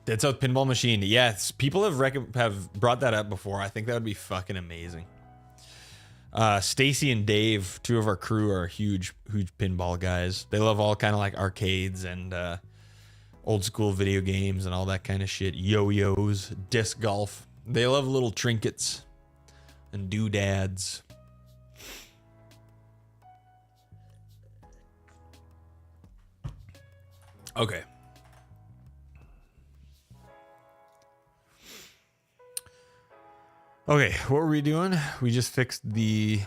Dead South Pinball Machine. Yes, people have brought that up before. I think that would be fucking amazing. Stacy and Dave, two of our crew, are huge pinball guys. They love all kind of like arcades and old school video games and all that kind of shit. Yo-yos, disc golf. They love little trinkets and doodads. Okay. Okay, what were we doing? We just fixed the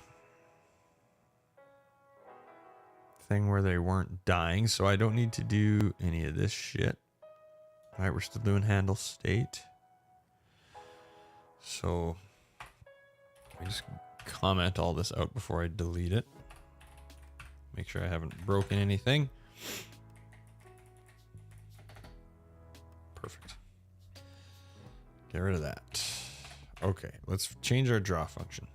thing where they weren't dying, so I don't need to do any of this shit. All right, we're still doing handle state. So I just comment all this out before I delete it. Make sure I haven't broken anything. Perfect. Get rid of that. Okay, let's change our draw function.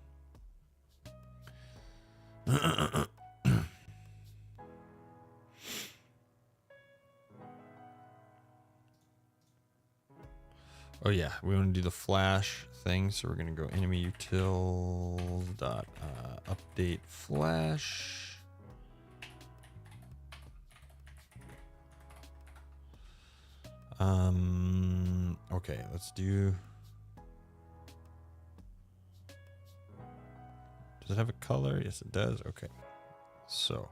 Oh yeah, we want to do the flash thing, so we're going to go enemy utils dot update flash. Okay, let's do. Does it have a color? Yes, it does. Okay, so.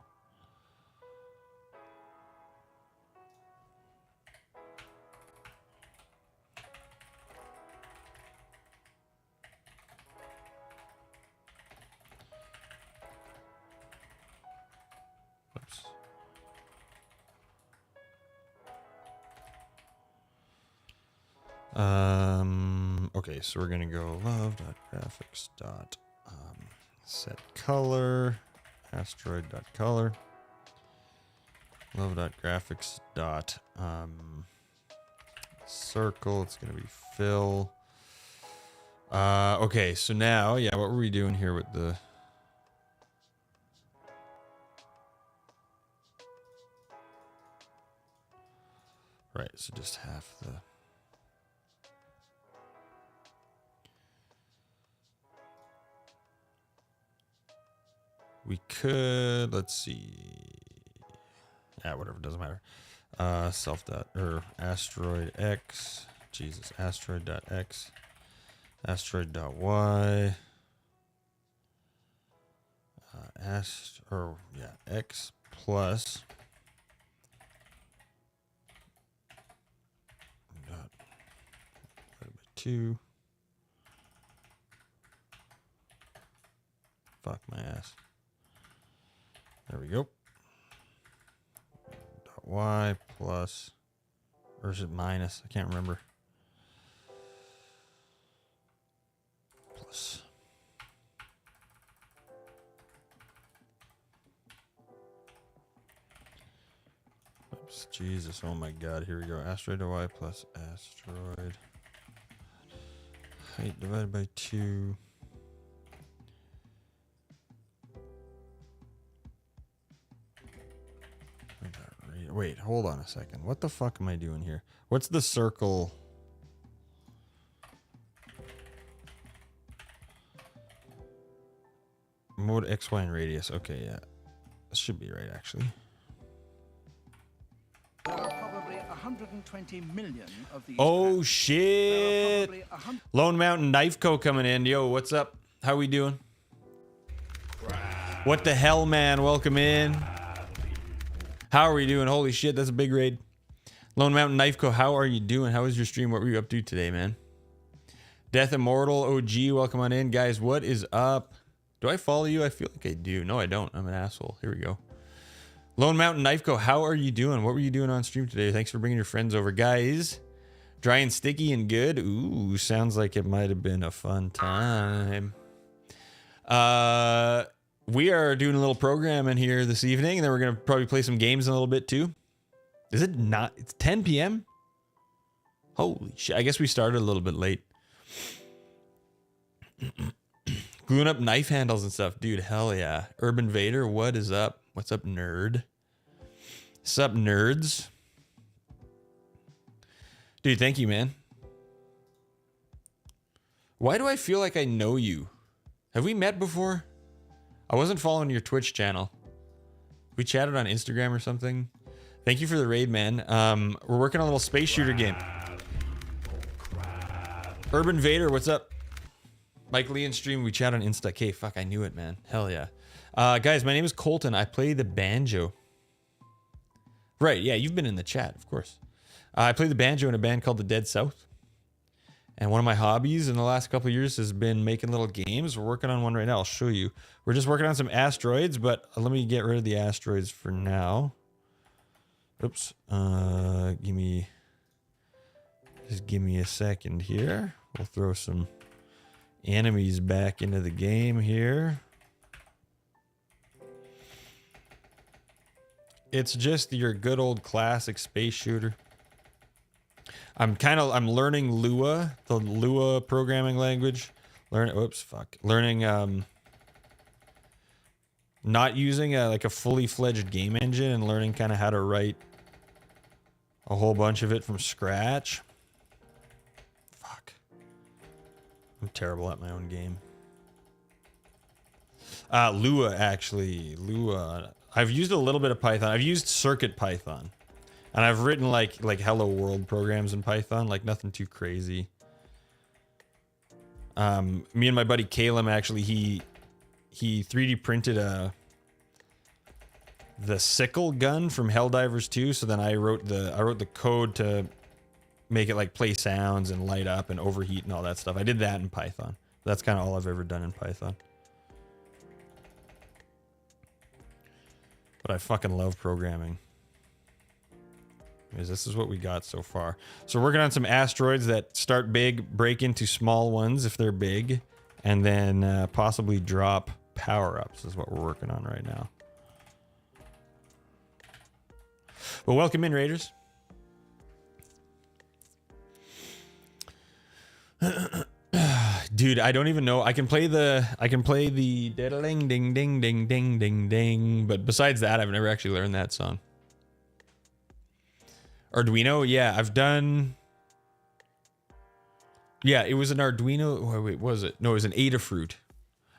Oops. Okay, so we're gonna go love.graphics dot set color asteroid.color love.graphics dot circle. It's gonna be fill. Okay, so now, yeah, what were we doing here with the right? So just half the. We could, let's see. Yeah, whatever, doesn't matter. Self dot or asteroid x. Jesus, asteroid dot x. Asteroid dot y. X plus dot divided by 2. Fuck my ass. There we go. Dot y plus, or is it minus? I can't remember. Plus. Oops, Jesus, oh my God, here we go. Asteroid dot y plus asteroid. Height divided by 2. Wait, hold on a second. What the fuck am I doing here? What's the circle? Mode X, Y, and radius. Okay, yeah. This should be right, actually. There are probably 120 million of these. Oh, shit. Lone Mountain Knife Co. coming in. Yo, what's up? How we doing? What the hell, man? Welcome in. How are we doing? Holy shit, that's a big raid. Lone Mountain Knife Co., how are you doing? How was your stream? What were you up to today, man? Death Immortal OG, welcome on in. Guys, what is up? Do I follow you? I feel like I do. No, I don't. I'm an asshole. Here we go. Lone Mountain Knife Co., how are you doing? What were you doing on stream today? Thanks for bringing your friends over. Guys, dry and sticky and good. Ooh, sounds like it might have been a fun time. We are doing a little program in here this evening, and then we're going to probably play some games in a little bit too. Is it not? It's 10 p.m.? Holy shit. I guess we started a little bit late. Gluing up knife handles and stuff. Dude, hell yeah. Urban Vader, what is up? What's up, nerd? What's up, nerds? Dude, thank you, man. Why do I feel like I know you? Have we met before? I wasn't following your Twitch channel. We chatted on Instagram or something. Thank you for the raid, man. We're working on a little space shooter game. Urban Vader, what's up? Mike Lee and stream. We chat on Insta. Okay, fuck, I knew it, man. Hell yeah. Guys, my name is Colton. I play the banjo. Right, yeah, you've been in the chat, of course. I play the banjo in a band called the Dead South. And one of my hobbies in the last couple of years has been making little games. We're working on one right now. I'll show you. We're just working on some asteroids, but let me get rid of the asteroids for now. Oops. Just give me a second here. We'll throw some enemies back into the game here. It's just your good old classic space shooter. I'm learning Lua, the Lua programming language. Learning not using like a fully fledged game engine and learning kind of how to write a whole bunch of it from scratch. Fuck. I'm terrible at my own game. Lua, actually. Lua. I've used a little bit of Python. I've used Circuit Python. And I've written like Hello World programs in Python, like nothing too crazy. Me and my buddy Caleb, actually, he 3D printed the sickle gun from Helldivers 2. So then I wrote the code to make it like play sounds and light up and overheat and all that stuff. I did that in Python. That's kind of all I've ever done in Python. But I fucking love programming. Because this is what we got so far. So we're working on some asteroids that start big, break into small ones if they're big, and then possibly drop power-ups is what we're working on right now. Well, welcome in, Raiders. Dude, I don't even know. I can play the ding ding ding ding ding ding ding, but besides that, I've never actually learned that song. Arduino, yeah, I've done. Yeah, it was an Arduino. Wait, what was it? No, it was an Adafruit.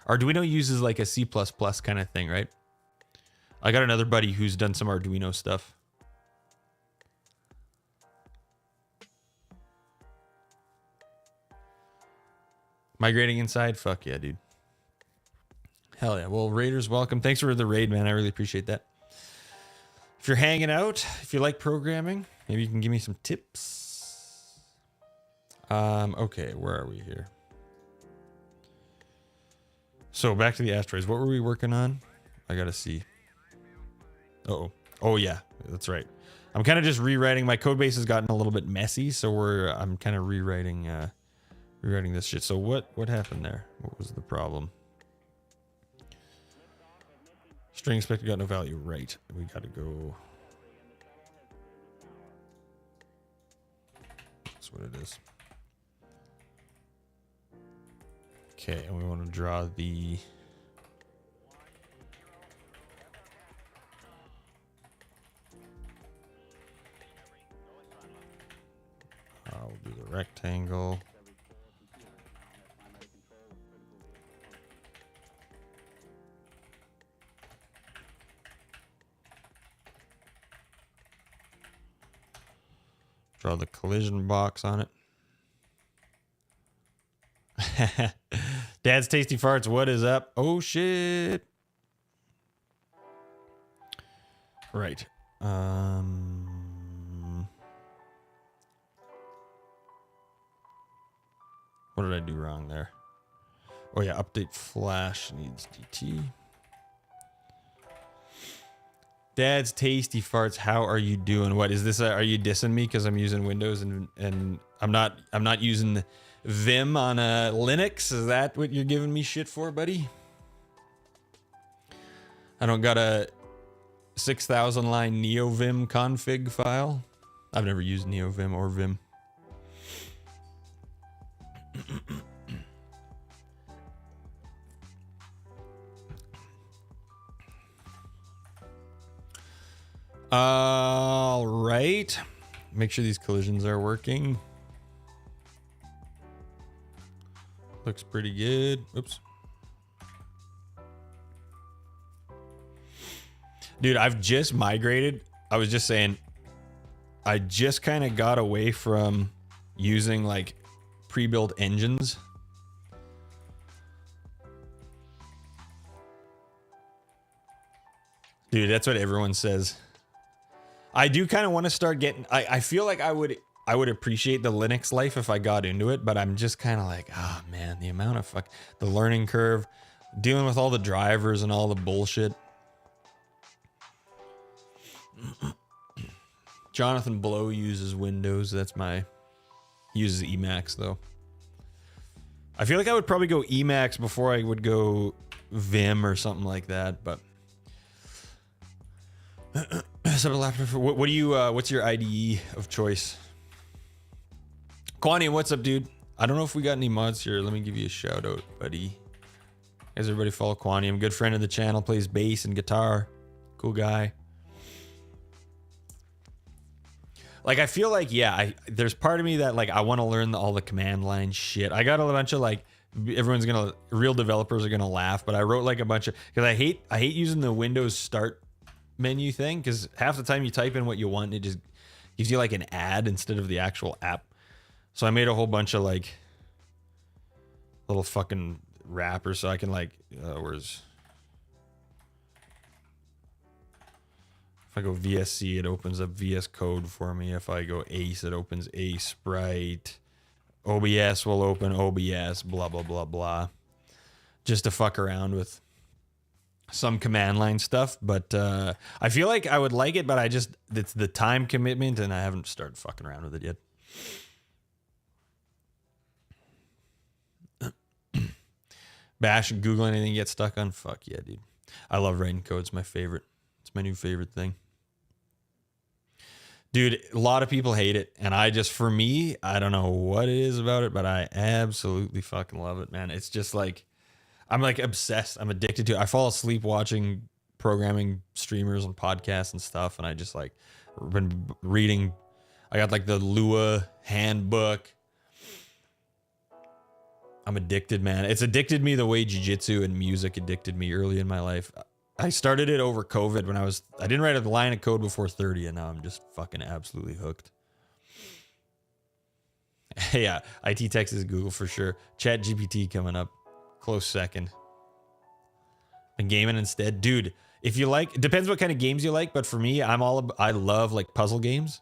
Arduino uses like a C++ kind of thing, right? I got another buddy who's done some Arduino stuff. Migrating inside? Fuck yeah, dude. Hell yeah. Well, Raiders, welcome. Thanks for the raid, man. I really appreciate that. If you're hanging out, if you like programming, maybe you can give me some tips. Okay, where are we here? So back to the asteroids. What were we working on? I gotta see. Uh-oh. Oh yeah, that's right. I'm kind of just rewriting. My code base has gotten a little bit messy, so I'm kind of rewriting this shit. So what happened there? What was the problem? String expected got no value. Right. We gotta go. That's what it is. Okay, and we want to draw the I'll do the rectangle. Draw the collision box on it. Dad's Tasty Farts, what is up? Oh, shit. Right. What did I do wrong there? Oh, yeah, update flash needs DT. Dad's Tasty Farts, how are you doing? What is this? Are you dissing me because I'm using Windows and I'm not using Vim on a Linux? Is that what you're giving me shit for, buddy? I don't got a 6,000 line NeoVim config file. I've never used NeoVim or Vim. All right. Make sure these collisions are working. Looks pretty good. Oops. Dude, I've just migrated. I was just saying, I just kind of got away from using like pre-built engines. Dude, that's what everyone says. I do kind of want to start getting, I feel like I would appreciate the Linux life if I got into it, but I'm just kind of like, oh man, the amount of the learning curve, dealing with all the drivers and all the bullshit. Jonathan Blow uses Windows. He uses Emacs though. I feel like I would probably go Emacs before I would go Vim or something like that, but what do you what's your IDE of choice? Kwani, what's up, dude? I don't know if we got any mods here. Let me give you a shout out, buddy. Guys, everybody follow Kwani. I'm a good friend of the channel, plays bass and guitar. Cool guy. Like, I feel like, yeah, there's part of me that, like, I want to learn all the command line shit. I got a bunch of, like, real developers are gonna laugh, but I wrote, like, a bunch of, because I hate using the Windows Start menu thing, because half the time you type in what you want, it just gives you, like, an ad instead of the actual app. So I made a whole bunch of, like, little fucking wrappers so I can, like, if I go VSC, it opens up VS Code for me. If I go ACE, it opens ACE Sprite. OBS will open OBS, blah, blah, blah, blah. Just to fuck around with some command line stuff. But I feel like I would like it, but it's the time commitment, and I haven't started fucking around with it yet. Bash and Google anything you get stuck on? Fuck yeah, dude. I love writing code. It's my favorite. It's my new favorite thing. Dude, a lot of people hate it. And for me, I don't know what it is about it, but I absolutely fucking love it, man. It's just like, I'm like obsessed. I'm addicted to it. I fall asleep watching programming streamers and podcasts and stuff. And I just like been reading. I got like the Lua handbook. I'm addicted, man. It's addicted me the way jiu-jitsu and music addicted me early in my life. I started it over COVID when I didn't write a line of code before 30, and now I'm just fucking absolutely hooked. Yeah, IT Text is Google for sure. Chat GPT coming up. Close second. And gaming instead. Dude, if you like, it depends what kind of games you like, but for me, I love like puzzle games.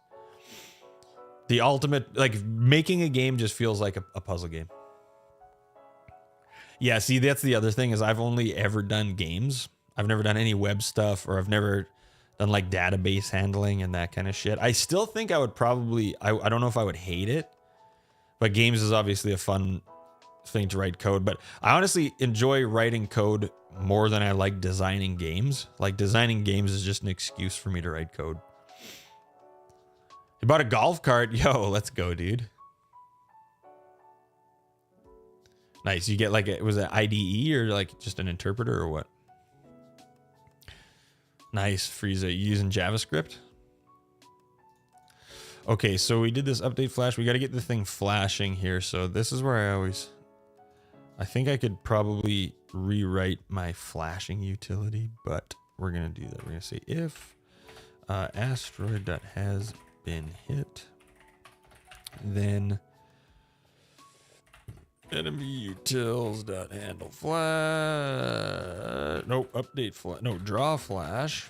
The ultimate, like making a game just feels like a puzzle game. Yeah, see, that's the other thing is I've only ever done games. I've never done any web stuff, or I've never done like database handling and that kind of shit. I still think I would probably, I don't know if I would hate it, but games is obviously a fun thing to write code. But I honestly enjoy writing code more than I like designing games. Like designing games is just an excuse for me to write code. You bought a golf cart? Yo, let's go, dude. Nice. You get like, was it IDE or like just an interpreter or what? Nice, Frieza. You using JavaScript? Okay, so we did this update flash. We got to get the thing flashing here. So this is where I think I could probably rewrite my flashing utility, but we're going to do that. We're going to say if asteroid.has been hit, then enemy utils.handle flash. Nope, update flash. No, draw flash.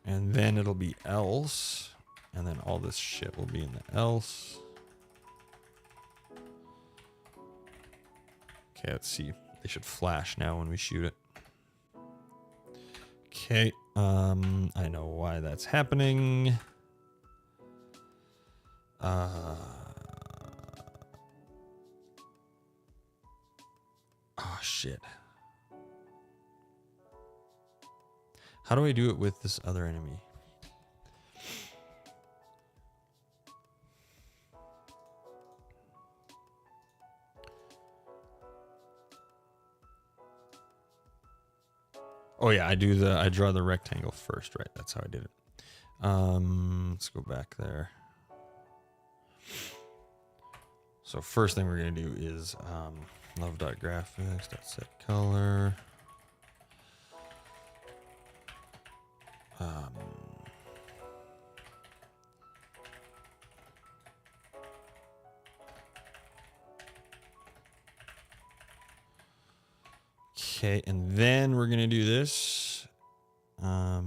And then it'll be else. And then all this shit will be in the else. Okay, let's see. They should flash now when we shoot it. Okay, I know why that's happening. Oh shit. How do I do it with this other enemy? Oh yeah, I draw the rectangle first, right? That's how I did it. Let's go back there. So first thing we're gonna do is love.graphics.set color. Okay, and then we're gonna do this. Blah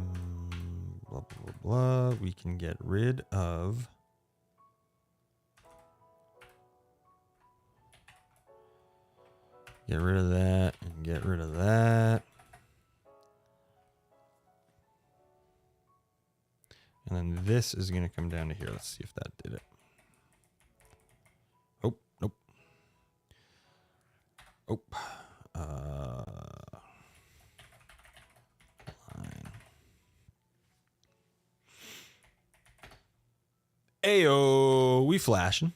blah blah blah. We can get rid of. Get rid of that and get rid of that. And then this is going to come down to here. Let's see if that did it. Oh, nope. Oh. Line. Ayo, we flashing.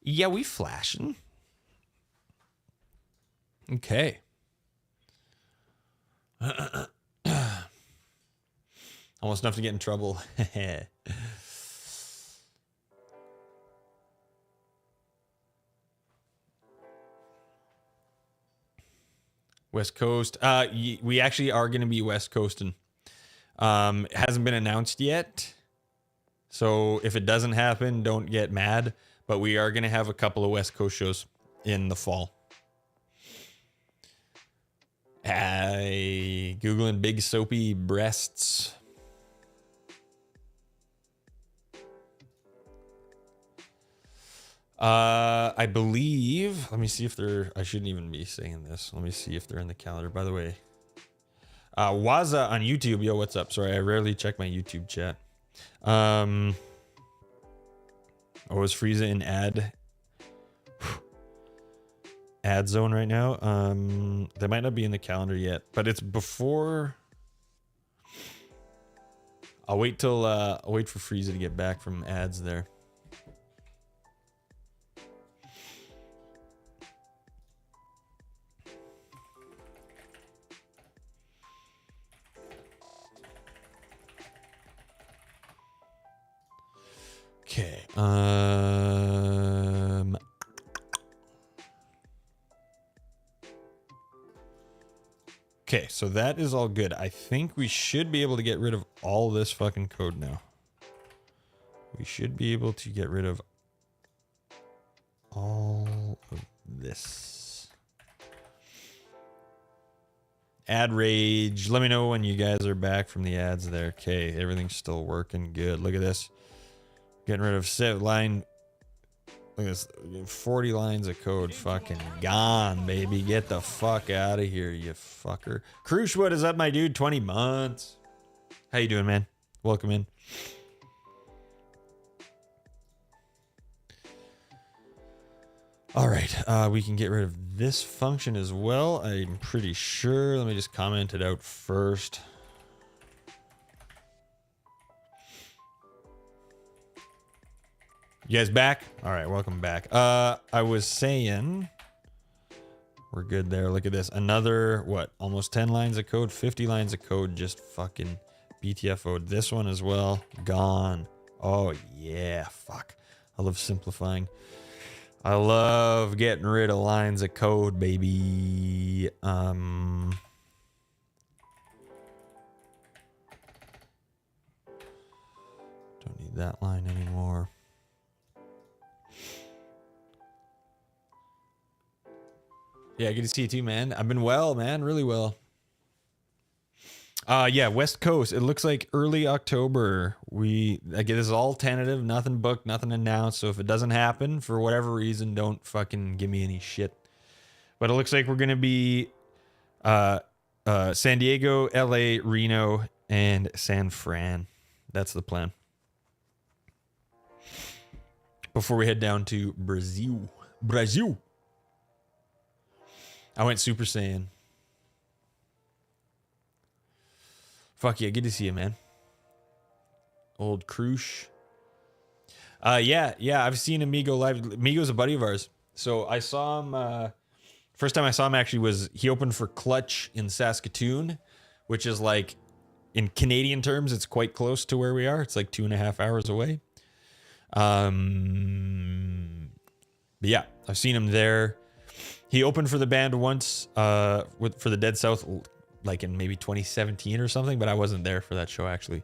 Yeah, we flashing. Okay. Almost enough to get in trouble. West Coast. We actually are going to be West Coasting. It hasn't been announced yet. So if it doesn't happen, don't get mad. But we are going to have a couple of West Coast shows in the fall. Googling big soapy breasts. I believe, let me see if they're, I shouldn't even be saying this. Let me see if they're in the calendar. By the way, Waza on YouTube. Yo, what's up? Sorry, I rarely check my YouTube chat. Oh, is Frieza in ad zone right now? They might not be in the calendar yet, but it's before. I'll wait till I'll wait for Frieza to get back from ads there. Okay. Okay, so that is all good. I think we should be able to get rid of all this fucking code now. We should be able to get rid of all of this. Ad rage. Let me know when you guys are back from the ads there. Okay, everything's still working good. Look at this. Getting rid of set line. Look at this. 40 lines of code fucking gone, baby. Get the fuck out of here, you fucker. Krush, what is up, my dude? 20 months. How you doing, man? Welcome in. All right, we can get rid of this function as well. I'm pretty sure. Let me just comment it out first. You guys back? All right, welcome back. I was saying we're good there. Look at this. Another, what, almost 10 lines of code, 50 lines of code just fucking BTFO'd. This one as well, gone. Oh, yeah, fuck. I love simplifying. I love getting rid of lines of code, baby. Don't need that line anymore. Yeah, good to see you too, man. I've been well, man. Really well. Yeah, West Coast. It looks like early October. This is all tentative, nothing booked, nothing announced. So if it doesn't happen for whatever reason, don't fucking give me any shit. But it looks like we're gonna be San Diego, LA, Reno, and San Fran. That's the plan. Before we head down to Brazil. I went Super Saiyan. Fuck yeah, good to see you, man. Old Krush. Yeah, I've seen Amigo live. Amigo's a buddy of ours. So I saw him First time I saw him actually was he opened for Clutch in Saskatoon, which is like, in Canadian terms, it's quite close to where we are. It's like 2.5 hours away. But yeah, I've seen him there. He opened for the band once for the Dead South, like in maybe 2017 or something, but I wasn't there for that show actually.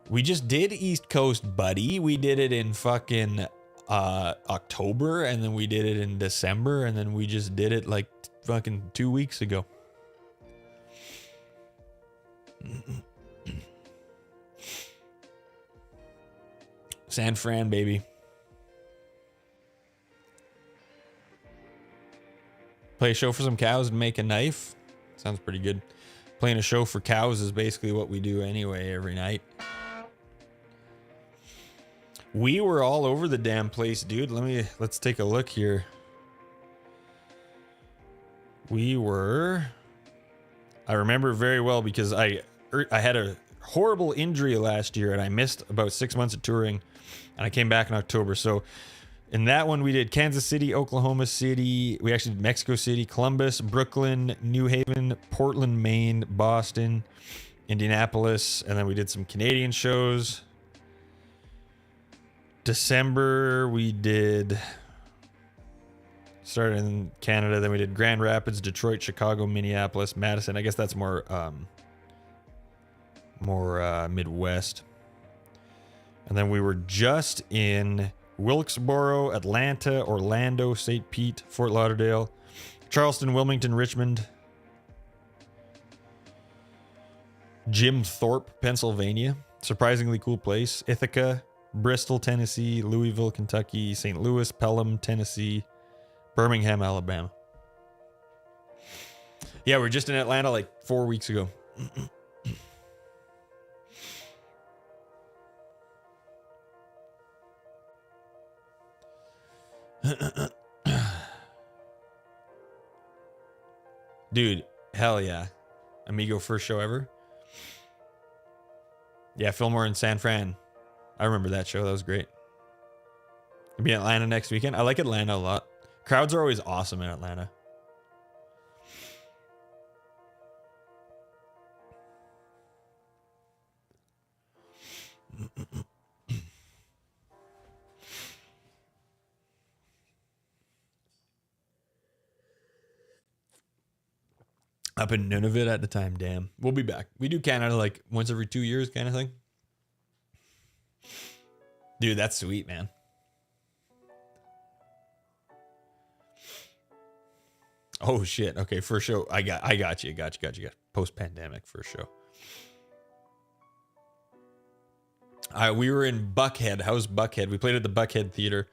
We just did East Coast, buddy. We did it in fucking October, and then we did it in December, and then we just did it like fucking 2 weeks ago. San Fran, baby. Play a show for some cows and make a knife. Sounds pretty good. Playing a show for cows is basically what we do anyway every night. We were all over the damn place, dude. Let's take a look here. We were... I remember very well because I had a horrible injury last year and I missed about 6 months of touring, and I came back in October. So in that one, we did Kansas City, Oklahoma City. We actually did Mexico City, Columbus, Brooklyn, New Haven, Portland, Maine, Boston, Indianapolis. And then we did some Canadian shows. December, we did... Started in Canada, then we did Grand Rapids, Detroit, Chicago, Minneapolis, Madison. I guess that's more Midwest. And then we were just in Wilkesboro, Atlanta, Orlando, St. Pete, Fort Lauderdale, Charleston, Wilmington, Richmond, Jim Thorpe, Pennsylvania. Surprisingly cool place. Ithaca, Bristol, Tennessee, Louisville, Kentucky, St. Louis, Pelham, Tennessee, Birmingham, Alabama. Yeah, we're just in Atlanta like 4 weeks ago. Dude, hell yeah. Amigo first show ever. Yeah, Fillmore in San Fran. I remember that show. That was great. I'll be in Atlanta next weekend. I like Atlanta a lot. Crowds are always awesome in Atlanta. Up in Nunavut at the time, damn. We'll be back. We do Canada like once every 2 years kind of thing. Dude, that's sweet, man. Oh shit. Okay, first show. I got you. Post-pandemic first show. We were in Buckhead. How's Buckhead? We played at the Buckhead Theater.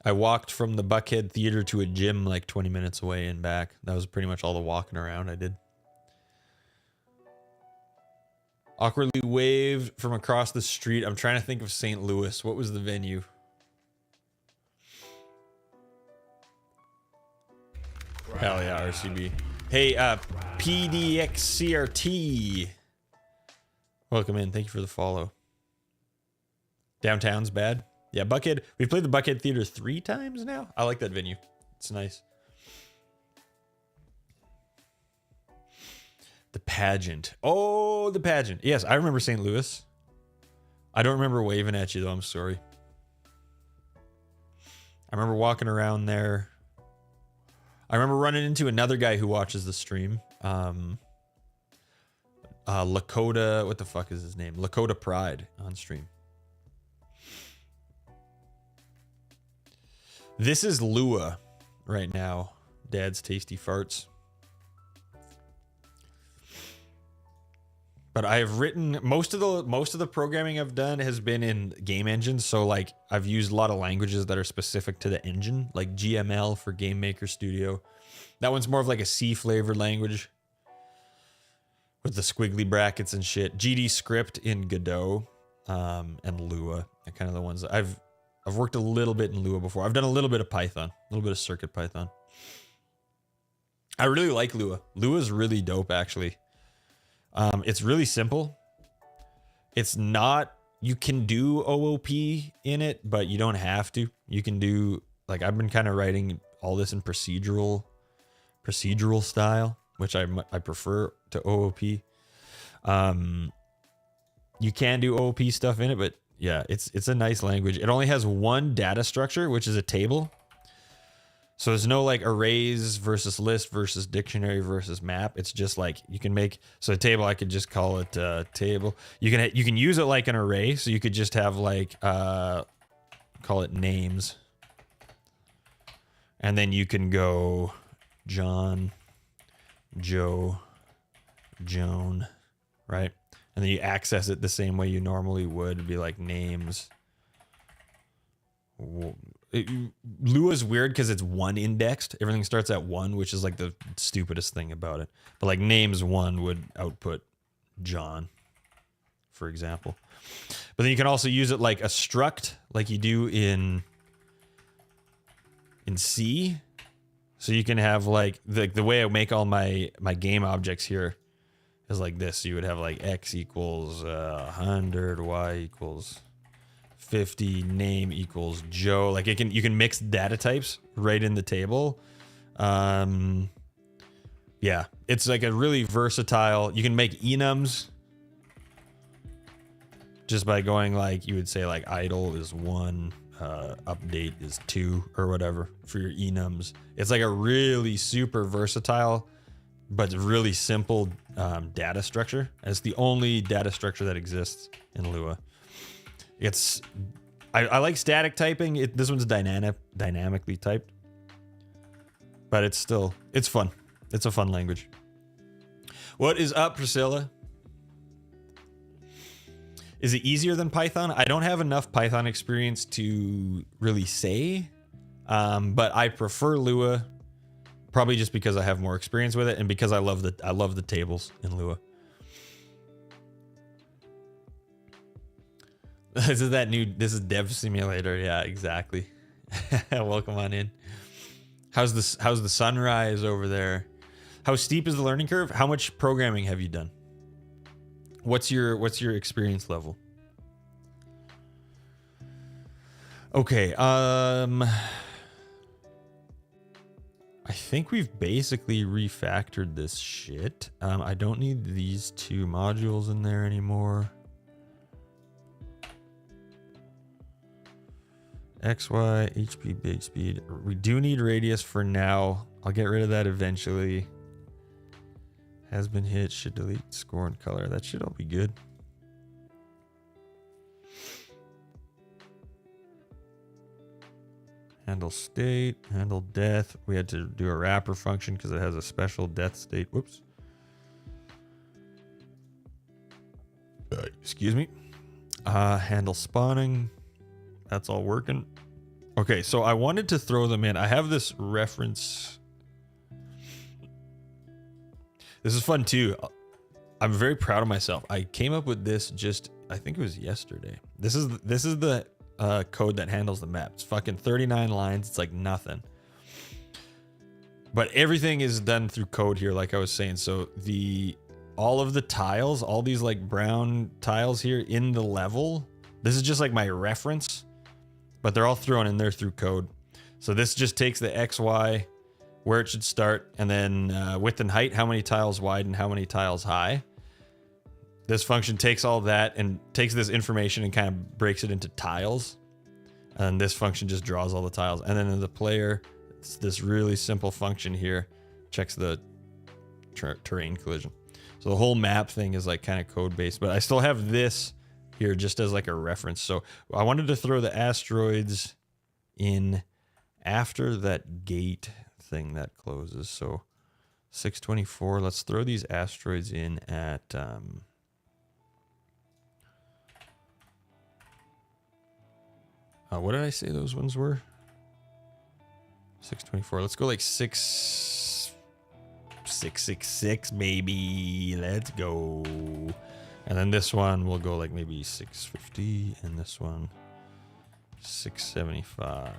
I walked from the Buckhead Theater to a gym like 20 minutes away and back. That was pretty much all the walking around I did. Awkwardly waved from across the street. I'm trying to think of St. Louis. What was the venue? Hell yeah, RCB. Hey, PDXCRT. Welcome in. Thank you for the follow. Downtown's bad. Yeah, Buckhead. We've played the Buckhead Theater 3 times now. I like that venue. It's nice. The pageant. Oh, the pageant. Yes, I remember St. Louis. I don't remember waving at you, though. I'm sorry. I remember walking around there. I remember running into another guy who watches the stream. Lakota, what the fuck is his name? Lakota Pride on stream. This is Lua right now. Dad's Tasty Farts. But I've written most of the programming I've done has been in game engines. So like I've used a lot of languages that are specific to the engine, like GML for Game Maker Studio. That one's more of like a C flavored language with the squiggly brackets and shit. GD script in Godot and Lua. They're kind of the ones that I've worked a little bit in Lua before. I've done a little bit of Python, a little bit of Circuit Python. I really like Lua. Lua's really dope, actually. It's really simple. It's not, you can do OOP in it, but you don't have to. You can do like I've been kind of writing all this in procedural style, which I prefer to OOP. You can do OOP stuff in it, but yeah, it's a nice language. It only has one data structure, which is a table. So there's no like arrays versus list versus dictionary versus map. It's just like you can make, so a table, I could just call it table. You can use it like an array. So you could just have like, call it names. And then you can go John, Joe, Joan, right? And then you access it the same way you normally would. It'd be like names. Lua's weird because it's one indexed. Everything starts at 1, which is like the stupidest thing about it. But like names 1 would output John, for example. But then you can also use it like a struct, like you do in C. So you can have like the way I make all my game objects here is like this. You would have like X equals 100, Y equals 50, name equals Joe. Like you can mix data types right in the table. Yeah, it's like a really versatile. You can make enums just by going like, you would say like idle is 1, update is 2 or whatever for your enums. It's like a really super versatile but really simple data structure. And it's the only data structure that exists in Lua. It's I like static typing. This one's dynamically typed, but it's fun. It's a fun language. What is up, Priscilla? Is it easier than Python? I don't have enough Python experience to really say, but I prefer Lua, probably just because I have more experience with it and because I love the tables in Lua. This is Dev Simulator. Yeah, exactly. Welcome on in. How's the sunrise over there? How steep is the learning curve? How much programming have you done? What's your experience level? Okay, I think we've basically refactored this shit. I don't need these 2 modules in there anymore. XY, HP, big speed. We do need radius for now. I'll get rid of that eventually. Has been hit, should delete score and color. That should all be good. Handle state, handle death. We had to do a wrapper function because it has a special death state. Whoops. Excuse me. Handle spawning. That's all working. Okay, so I wanted to throw them in. I have this reference. This is fun too. I'm very proud of myself. I came up with this just, I think it was yesterday. This is the code that handles the map. It's fucking 39 lines. It's like nothing. But everything is done through code here, like I was saying. So all of the tiles, all these like brown tiles here in the level, this is just like my reference, but they're all thrown in there through code. So this just takes the X, Y, where it should start, and then width and height, how many tiles wide and how many tiles high. This function takes all that and takes this information and kind of breaks it into tiles. And this function just draws all the tiles. And then in the player, it's this really simple function here, checks the terrain collision. So the whole map thing is like kind of code based, but I still have this here just as like a reference. So I wanted to throw the asteroids in after that gate thing that closes. So 624, let's throw these asteroids in at what did I say those ones were? 624. Let's go like 666 maybe. Let's go. And then this one will go like maybe 650, and this one 675.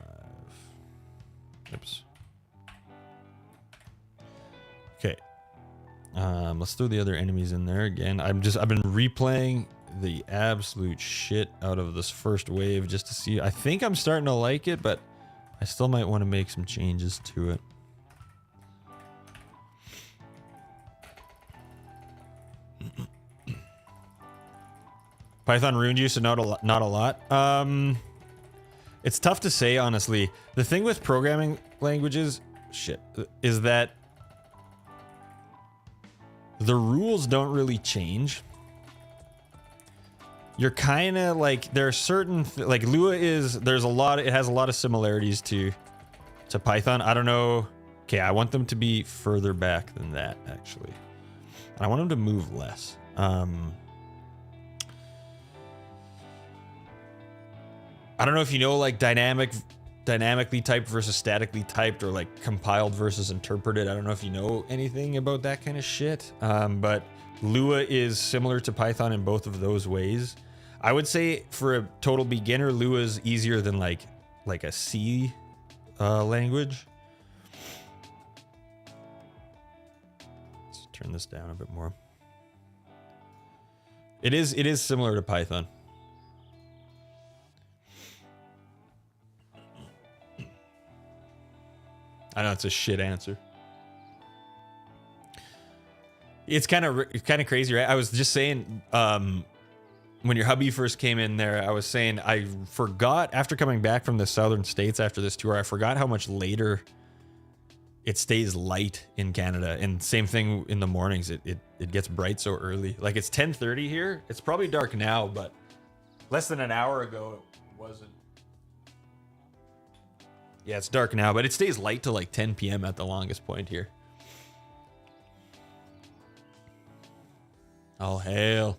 Oops. Okay. Let's throw the other enemies in there again. I've been replaying the absolute shit out of this first wave just to see. I think I'm starting to like it, but I still might want to make some changes to it. Python rune use, not a lot. It's tough to say, honestly. The thing with programming languages, is that the rules don't really change. You're kind of like, there are certain like Lua is, it has a lot of similarities to Python. I don't know. Okay, I want them to be further back than that, actually. I want them to move less. I don't know if you know, like dynamically typed versus statically typed, or like compiled versus interpreted. I don't know if you know anything about that kind of shit. But Lua is similar to Python in both of those ways. I would say for a total beginner, Lua is easier than like a C language. Let's turn this down a bit more. It is similar to Python. I know it's a shit answer. It's kind of crazy, right? I was just saying, when your hubby first came in there, I was saying I forgot, after coming back from the southern states after this tour, I forgot how much later it stays light in Canada. And same thing in the mornings. It gets bright so early. Like it's 10:30 here. It's probably dark now, but less than an hour ago it wasn't. Yeah, it's dark now, but it stays light till like 10 p.m. at the longest point here. All hail.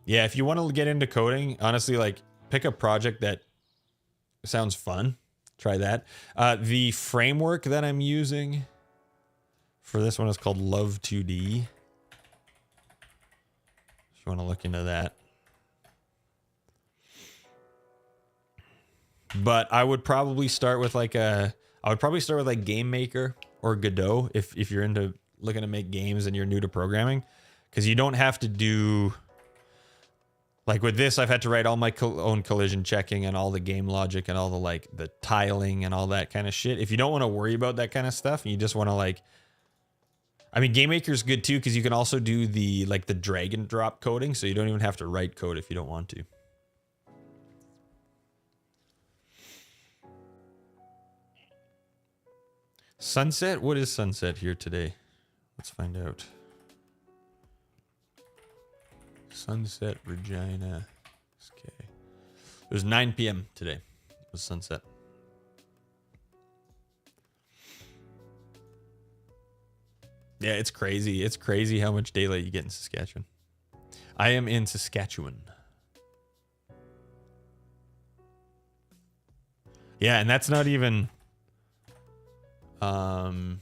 Yeah, if you want to get into coding, honestly, like pick a project that sounds fun. Try that. The framework that I'm using for this one is called LOVE2D. If you want to look into that. But I would probably start with like Game Maker or Godot if you're into looking to make games and you're new to programming, because you don't have to do, like with this, I've had to write all my own collision checking and all the game logic and all the like the tiling and all that kind of shit. If you don't want to worry about that kind of stuff and you just want to like, I mean, Game Maker is good too, because you can also do the drag and drop coding, so you don't even have to write code if you don't want to. Sunset? What is sunset here today? Let's find out. Sunset, Regina. Okay. It was 9 p.m. today. It was sunset. Yeah, it's crazy. It's crazy how much daylight you get in Saskatchewan. I am in Saskatchewan. Yeah, and that's not even on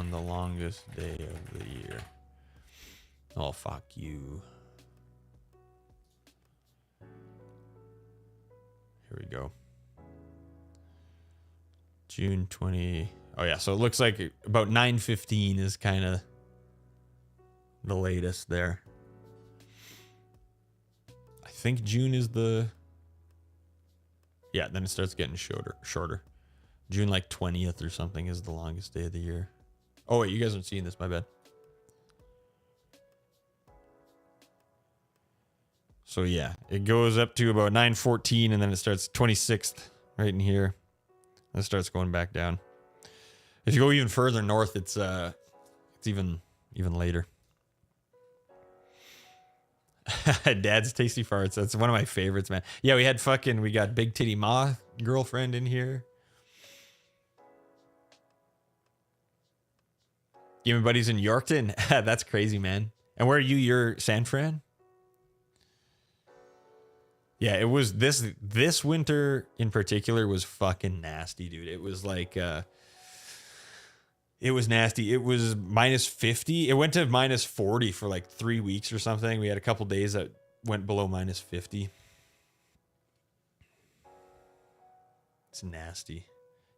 the longest day of the year. Oh, fuck you. Here we go. June 20. Oh yeah, so it looks like about 9:15 is kind of the latest there. I think June is the... Yeah, then it starts getting shorter. June like 20th or something is the longest day of the year. Oh wait, you guys aren't seeing this, my bad. So yeah, it goes up to about 9:14 and then it starts 26th right in here. And it starts going back down. If you go even further north, it's even later. Dad's tasty farts. That's one of my favorites, man. Yeah, we got Big Titty Ma girlfriend in here. You and buddies in Yorkton? That's crazy, man. And where are you? You're San Fran? Yeah, it was this winter in particular was fucking nasty, dude. It was like it was nasty. It was minus 50. It went to minus 40 for like 3 weeks or something. We had a couple days that went below minus 50. It's nasty.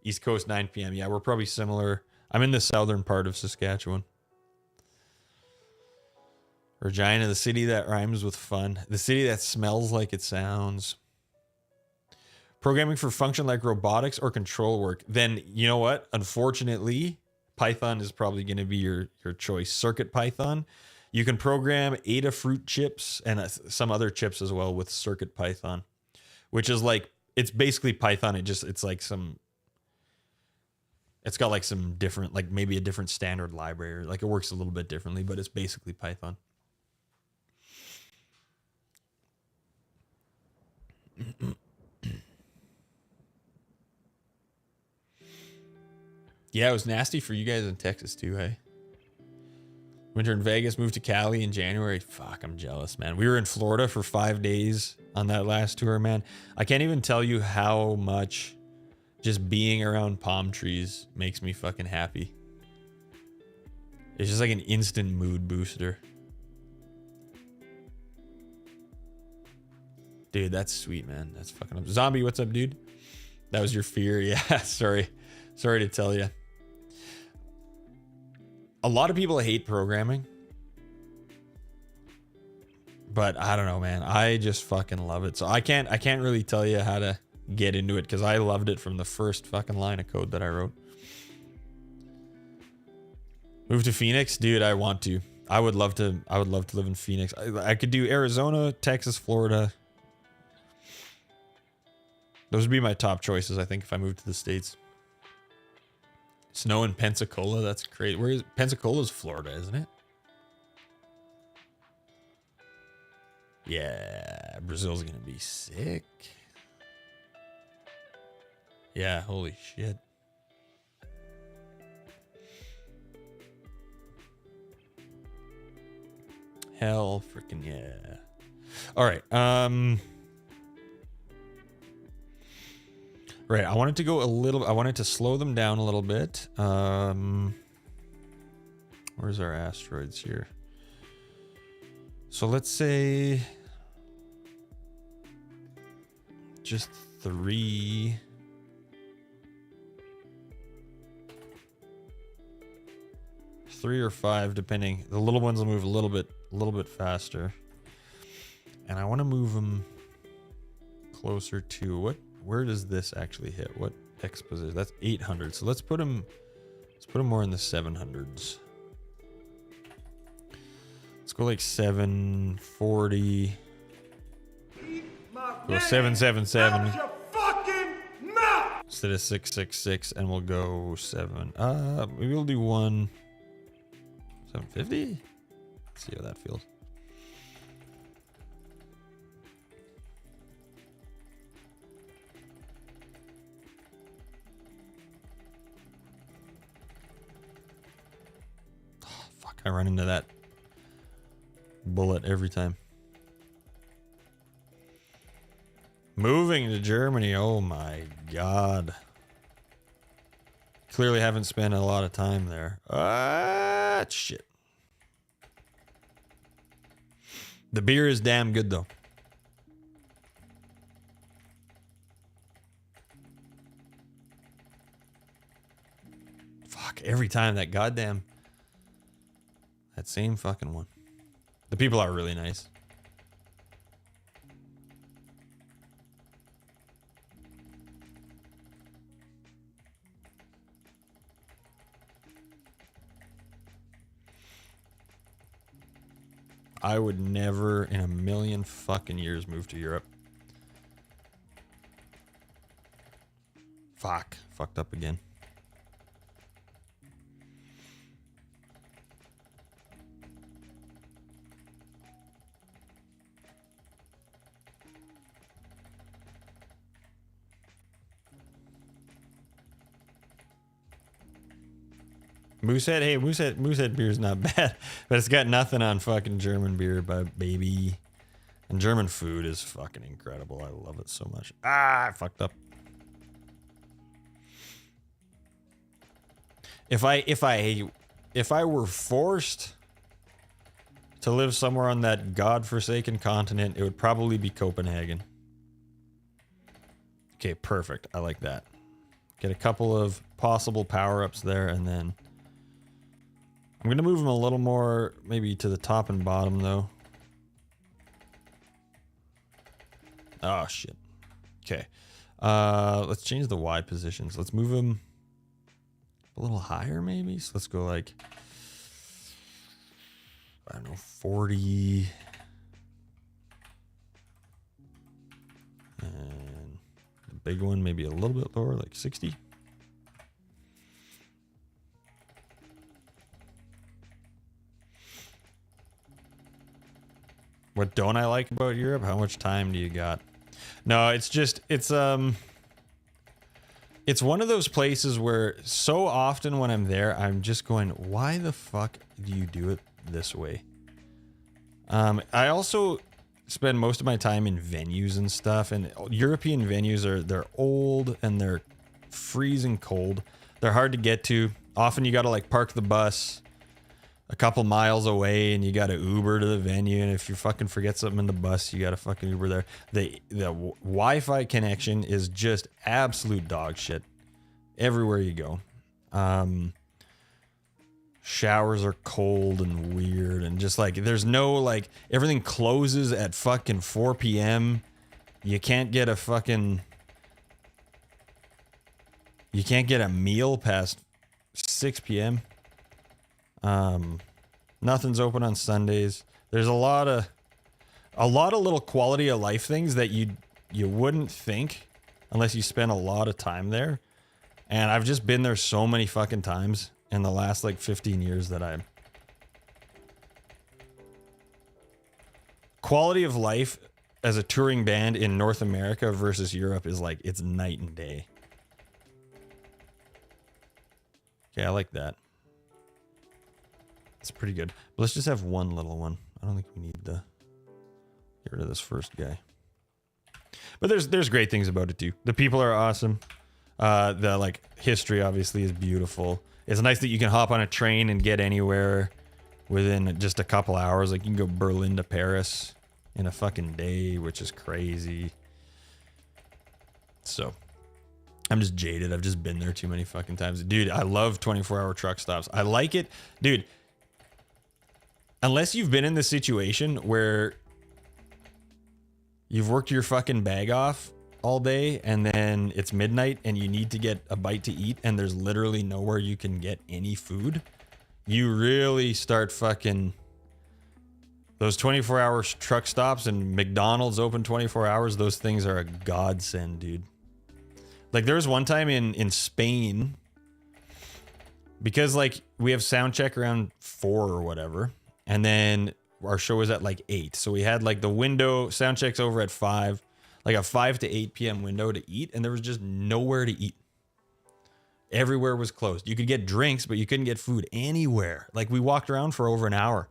East Coast 9 p.m. Yeah, we're probably similar. I'm in the southern part of Saskatchewan. Regina, the city that rhymes with fun. The city that smells like it sounds. Programming for function like robotics or control work. Then, you know what? Unfortunately, Python is probably going to be your choice. Circuit Python. You can program Ada fruit chips and some other chips as well with Circuit Python, which is like, it's basically Python. It's like some, it's got like some different, like maybe a different standard library. Like it works a little bit differently, but it's basically Python. Yeah, it was nasty for you guys in Texas too, hey? Winter in Vegas, moved to Cali in January. Fuck, I'm jealous, man. We were in Florida for 5 days on that last tour, man. I can't even tell you how much just being around palm trees makes me fucking happy. It's just like an instant mood booster. Dude, that's sweet, man. That's fucking up. Zombie, what's up, dude? That was your fear. Yeah, sorry. Sorry to tell you. A lot of people hate programming. But I don't know, man. I just fucking love it. So I can't really tell you how to get into it because I loved it from the first fucking line of code that I wrote. Move to Phoenix? Dude, I want to. I would love to live in Phoenix. I could do Arizona, Texas, Florida. Those would be my top choices, I think, if I moved to the States. Snow in Pensacola, that's great. Where is Pensacola's Florida, isn't it? Yeah, Brazil's gonna be sick. Yeah, holy shit. Hell freaking yeah. All right. Right, I wanted to go a little, I wanted to slow them down a little bit. Where's our asteroids here? So let's say just 3. 3 or 5, depending. The little ones will move a little bit faster. And I want to move them closer to what? Where does this actually hit? What X position? That's 800. So let's put them more in the 700s. Let's go like 740. Go 777. Instead of 666, and we'll go 7. Maybe we'll do 750. Let's see how that feels. I run into that bullet every time. Moving to Germany. Oh my God. Clearly haven't spent a lot of time there. Shit. The beer is damn good though. Fuck, every time that goddamn... That same fucking one. The people are really nice. I would never in a million fucking years move to Europe. Fuck. Fucked up again. Moosehead, hey, Moosehead beer is not bad, but it's got nothing on fucking German beer, baby. And German food is fucking incredible. I love it so much. I fucked up. If I were forced to live somewhere on that godforsaken continent, it would probably be Copenhagen. Okay, perfect. I like that. Get a couple of possible power-ups there, and then I'm going to move them a little more, maybe to the top and bottom, though. Oh, shit. Okay. Let's change the Y positions. Let's move them a little higher, maybe. So let's go like, I don't know, 40. And the big one, maybe a little bit lower, like 60. What don't I like about Europe? How much time do you got? No, it's just, it's one of those places where so often when I'm there, I'm just going, why the fuck do you do it this way? I also spend most of my time in venues and stuff, and European venues they're old and they're freezing cold. They're hard to get to. Often you got to like park the bus a couple miles away and you got to Uber to the venue, and if you fucking forget something in the bus, you got to fucking Uber there. The Wi-Fi connection is just absolute dog shit everywhere you go. Showers are cold and weird, and just like there's no like, everything closes at fucking 4 p.m. You can't get a meal past 6 p.m. Nothing's open on Sundays. There's a lot of little quality of life things that you wouldn't think unless you spend a lot of time there. And I've just been there so many fucking times in the last like 15 years that quality of life as a touring band in North America versus Europe is like, it's night and day. Okay, I like that. It's pretty good. But let's just have one little one. I don't think we need to get rid of this first guy. But there's great things about it too. The people are awesome. The like history obviously is beautiful. It's nice that you can hop on a train and get anywhere within just a couple hours. Like you can go Berlin to Paris in a fucking day, which is crazy. So I'm just jaded. I've just been there too many fucking times. Dude, I love 24-hour truck stops. I like it. Dude, unless you've been in the situation where you've worked your fucking bag off all day and then it's midnight and you need to get a bite to eat and there's literally nowhere you can get any food, you really start fucking those 24-hour truck stops, and McDonald's open 24 hours. Those things are a godsend, dude. Like there was one time in Spain, because like we have sound check around 4 or whatever, and then our show was at like 8. So we had like the window, sound checks over at 5, like a 5 to 8 p.m. window to eat, and there was just nowhere to eat. Everywhere was closed. You could get drinks, but you couldn't get food anywhere. Like we walked around for over an hour.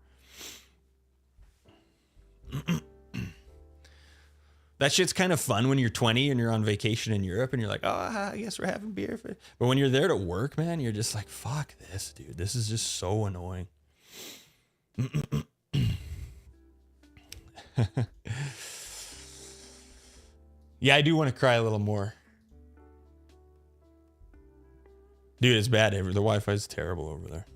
That shit's kind of fun when you're 20 and you're on vacation in Europe and you're like, oh, I guess we're having beer. But when you're there to work, man, you're just like, fuck this, dude. This is just so annoying. Yeah, I do want to cry a little more. Dude, it's bad. The Wi-Fi is terrible over there.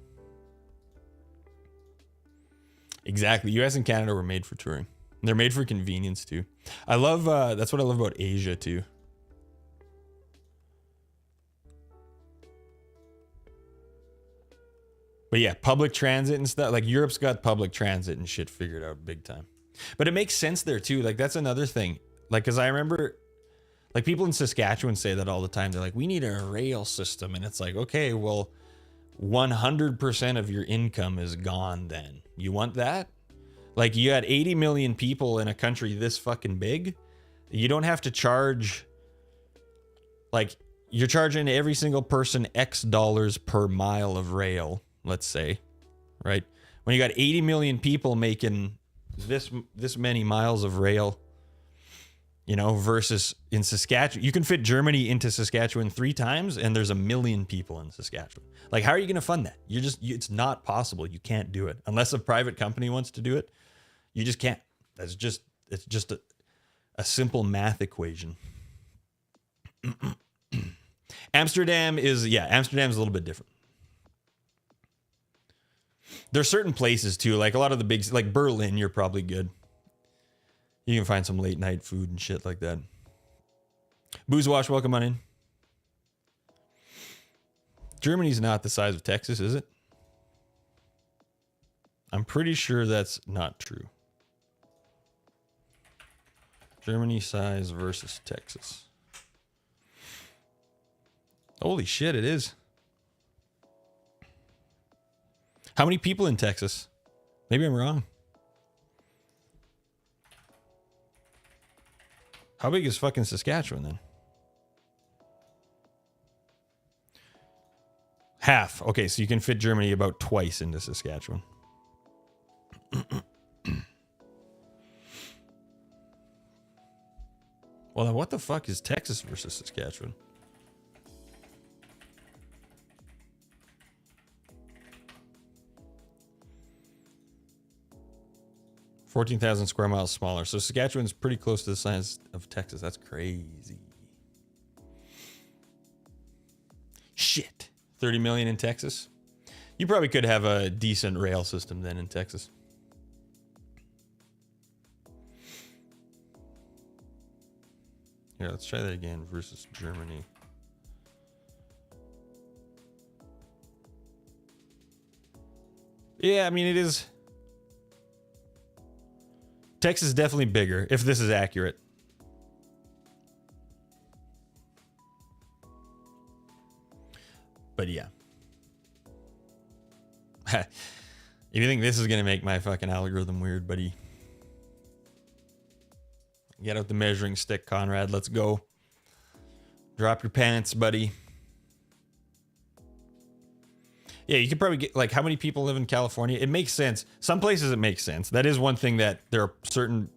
Exactly. US and Canada were made for touring. They're made for convenience too. I love, that's what I love about Asia too. But yeah, public transit and stuff. Like Europe's got public transit and shit figured out big time. But it makes sense there too. Like that's another thing. Like, cause I remember like people in Saskatchewan say that all the time. They're like, we need a rail system. And it's like, okay, well, 100% of your income is gone then. You want that? Like you had 80 million people in a country this fucking big. You don't have to charge, like you're charging every single person X dollars per mile of rail, let's say, right? When you got 80 million people making this many miles of rail, you know, versus in Saskatchewan, you can fit Germany into Saskatchewan 3 times and there's 1 million people in Saskatchewan. Like, how are you going to fund that? It's not possible. You can't do it unless a private company wants to do it. You just can't. It's just a simple math equation. Amsterdam's a little bit different. There's certain places too, like a lot of the big, like Berlin, you're probably good. You can find some late night food and shit like that. Booze Wash, welcome on in. Germany's not the size of Texas, is it? I'm pretty sure that's not true. Germany size versus Texas. Holy shit, it is. How many people in Texas? Maybe I'm wrong. How big is fucking Saskatchewan then? Half. Okay, so you can fit Germany about twice into Saskatchewan. Well, then what the fuck is Texas versus Saskatchewan? $14,000 square miles smaller. So Saskatchewan's pretty close to the size of Texas. That's crazy. Shit. 30 million in Texas. You probably could have a decent rail system then in Texas. Here, let's try that again versus Germany. Yeah, I mean, it is. Texas is definitely bigger, if this is accurate. But yeah. If you think this is going to make my fucking algorithm weird, buddy. Get out the measuring stick, Conrad. Let's go. Drop your pants, buddy. Yeah, you could probably get, like, how many people live in California? It makes sense. Some places it makes sense. That is one thing that there are certain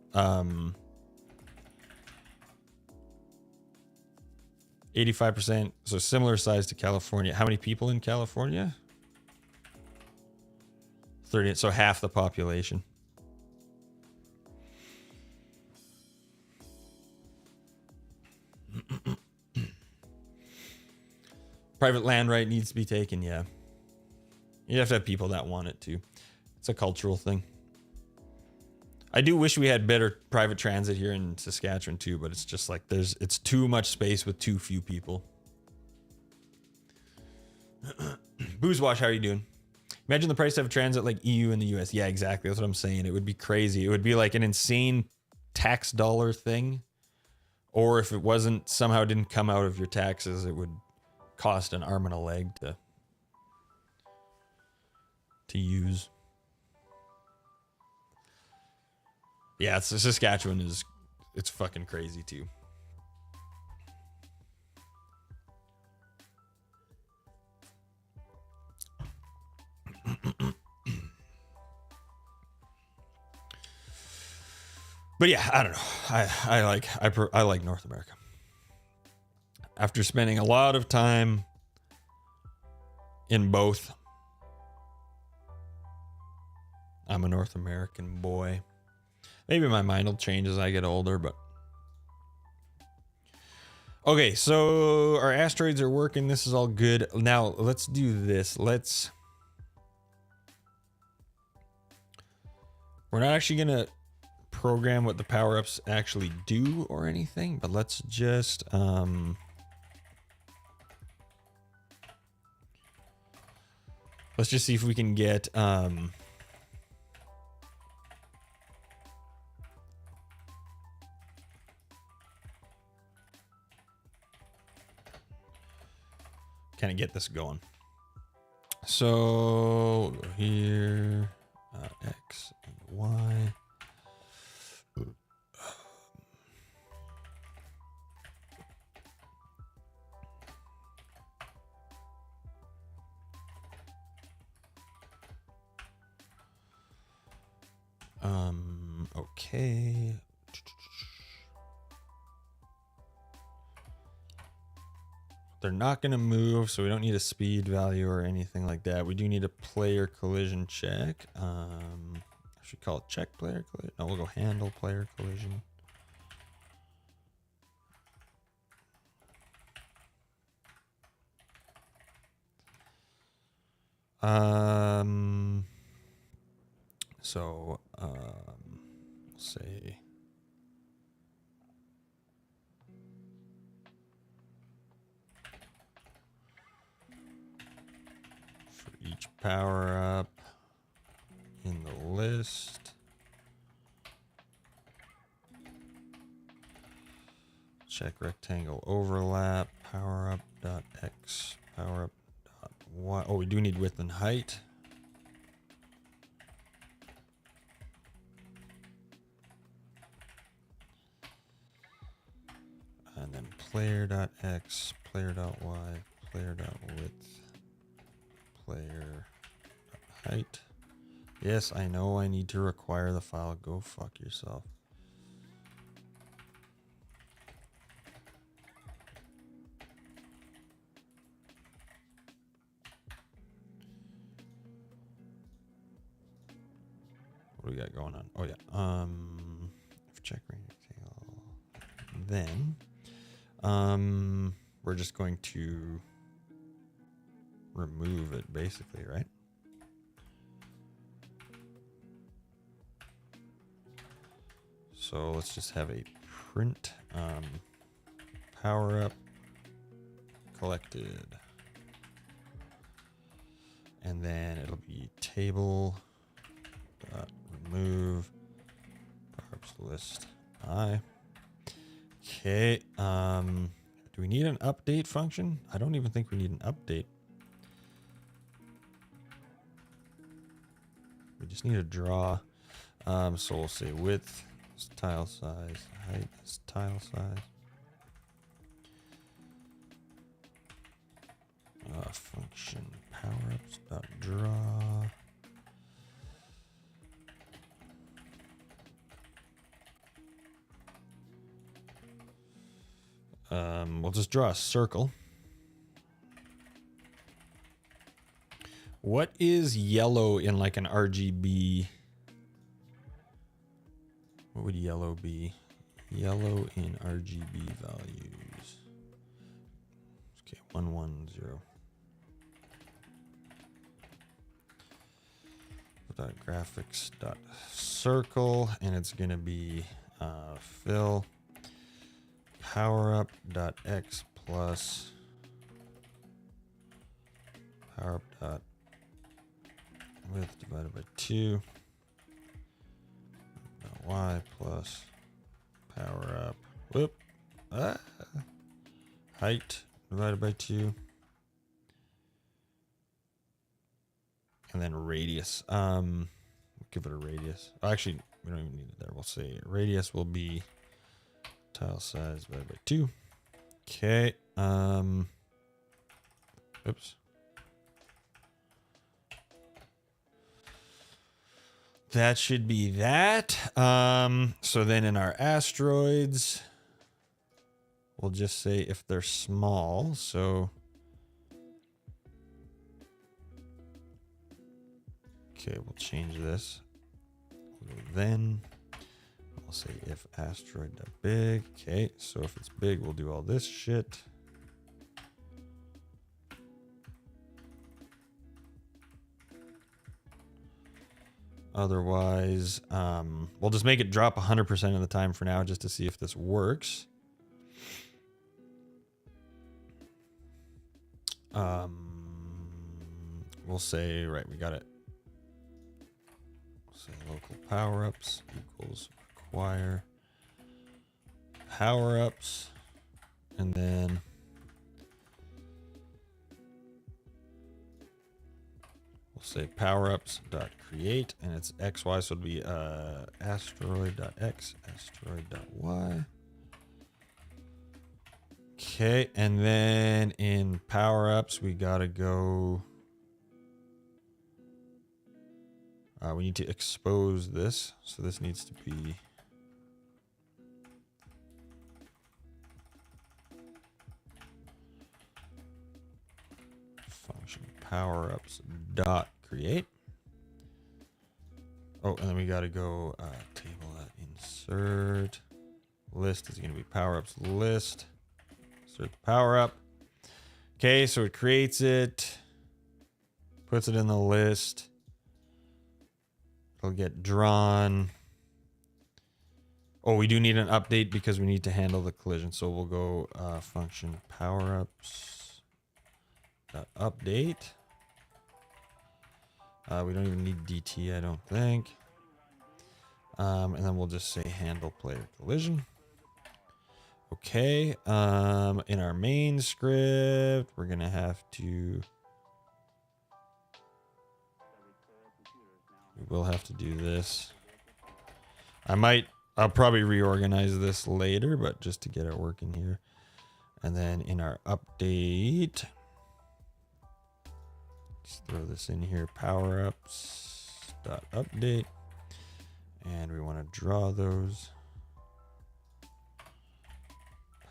85%, so similar size to California. How many people in California? 30, so half the population. Private land right needs to be taken, yeah. You have to have people that want it too. It's a cultural thing. I do wish we had better private transit here in Saskatchewan too, but it's just like it's too much space with too few people. Booze Wash, how are you doing? Imagine the price of transit like EU and the US. Yeah, exactly. That's what I'm saying. It would be crazy. It would be like an insane tax dollar thing. Or if it wasn't, somehow didn't come out of your taxes, it would cost an arm and a leg to use. Yeah, Saskatchewan it's fucking crazy too. But yeah, I don't know. I like North America. After spending a lot of time in both, I'm a North American boy. Maybe my mind will change as I get older, but okay, so our asteroids are working. This is all good. Now let's do this. We're not actually gonna program what the power-ups actually do or anything, but let's just see if we can get kind of get this going. So we'll go here, X and Y. Okay. They're not going to move, so we don't need a speed value or anything like that. We do need a player collision check. I should call it check player collision. No, we'll go handle player collision. So, say for each power up in the list, check rectangle overlap, power up dot X, power up dot Y. Oh, we do need width and height. And then player.x, player.y, player.width, player.height. Yes, I know I need to require the file. Go fuck yourself. What do we got going on? Oh yeah. Check rectangle. Then we're just going to remove it basically, right? So let's just have a print power up collected. And then it'll be table dot remove power-ups list I. Okay. Do we need an update function? I don't even think we need an update. We just need a draw. So we'll say width is tile size, height is tile size. Function power-ups dot draw. We'll just draw a circle. What is yellow in like an RGB? What would yellow be? Yellow in RGB values. Okay, 110. Graphics dot circle, and it's gonna be fill power up dot X plus power up dot width divided by 2 Y plus power up height divided by 2, and then radius. Give it a radius. Actually, we don't even need it there. We'll say radius will be tile size divided by 2. Okay. Oops. That should be that. So then in our asteroids, we'll just say if they're small. So okay, we'll change this. We'll go then. We'll say if asteroid big. Okay, so if it's big, we'll do all this shit. Otherwise, we'll just make it drop 100% of the time for now, just to see if this works. We'll say, right, we got it. We'll say local power-ups equals require power-ups, and then we'll say power-ups dot create, and it's XY, so it'll be asteroid dot X, asteroid dot Y. Okay, and then in power-ups, we gotta go. We need to expose this, so this needs to be function power-ups dot create. Oh, and then we got to go table insert list is going to be power-ups list. Insert the power-up. Okay, so it creates it, puts it in the list. It'll get drawn. Oh, we do need an update because we need to handle the collision. So we'll go function power-ups update. We don't even need DT, I don't think. And then we'll just say handle player collision. Okay. In our main script, we're gonna have to. We will have to do this. I'll probably reorganize this later, but just to get it working here. And then in our update, just throw this in here, power-ups.update. And we want to draw those.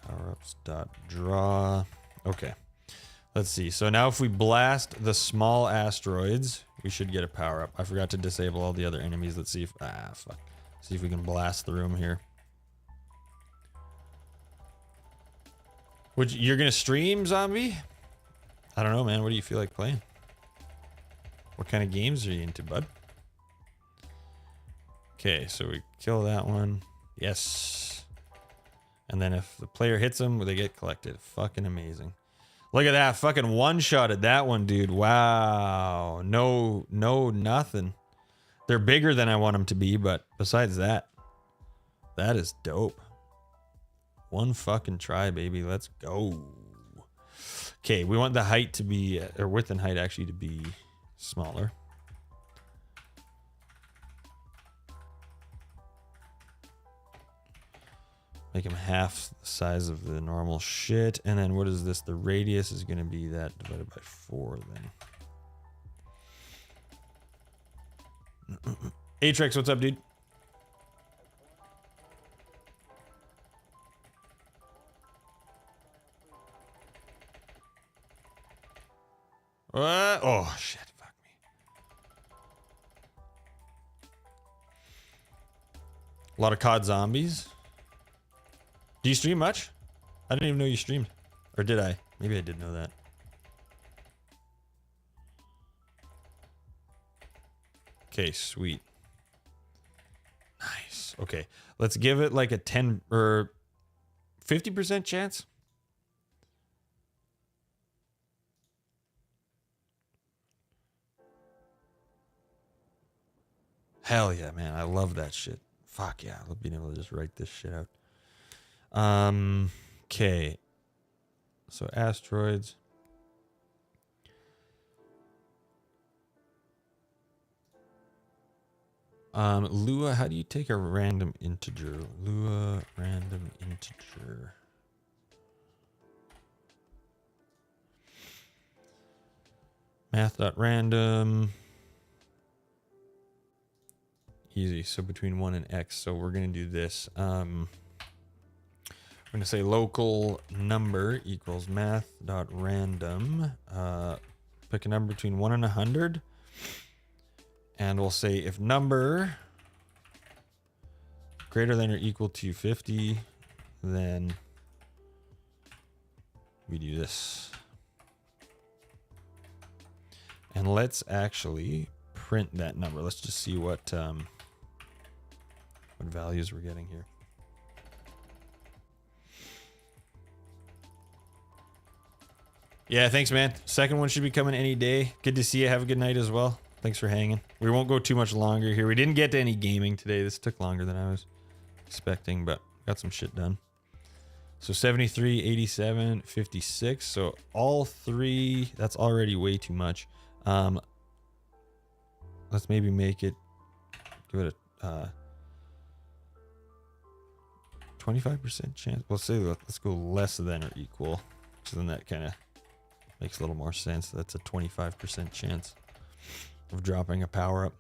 Power-ups.draw. Okay. Let's see. So now if we blast the small asteroids, we should get a power-up. I forgot to disable all the other enemies. Let's see if... fuck. See if we can blast through them here. You're going to stream, Zombie? I don't know, man. What do you feel like playing? What kind of games are you into, bud? Okay, so we kill that one. Yes. And then if the player hits them, they get collected. Fucking amazing. Look at that. Fucking one-shotted that one, dude. Wow. No, nothing. They're bigger than I want them to be, but besides that, that is dope. One fucking try, baby. Let's go. Okay, we want the height to be, or width and height actually to be smaller. Make them half the size of the normal shit. And then what is this? The radius is going to be that divided by 4 then. Atrex, what's up, dude? What? Oh, shit. Fuck me. A lot of COD zombies. Do you stream much? I didn't even know you streamed. Or did I? Maybe I did know that. Okay, sweet. Nice. Okay, let's give it like a 10 or 50% chance. Hell yeah, man. I love that shit. Fuck yeah. I love being able to just write this shit out. Okay. So asteroids. Lua, how do you take a random integer? Lua random integer. Math.random. Easy. So between 1 and x. So we're going to do this. We're going to say local number equals math.random. Pick a number between 1 and 100. And we'll say if number greater than or equal to 50, then we do this. And let's actually print that number. Let's just see what values we're getting here. Yeah, thanks, man. Second one should be coming any day. Good to see you. Have a good night as well. Thanks for hanging. We won't go too much longer here. We didn't get to any gaming today. This took longer than I was expecting, but got some shit done. So 73, 87, 56. So all three, that's already way too much. Let's maybe make it, give it a 25% chance. Let's say let's go less than or equal. So then that kind of makes a little more sense. That's a 25% chance of dropping a power up.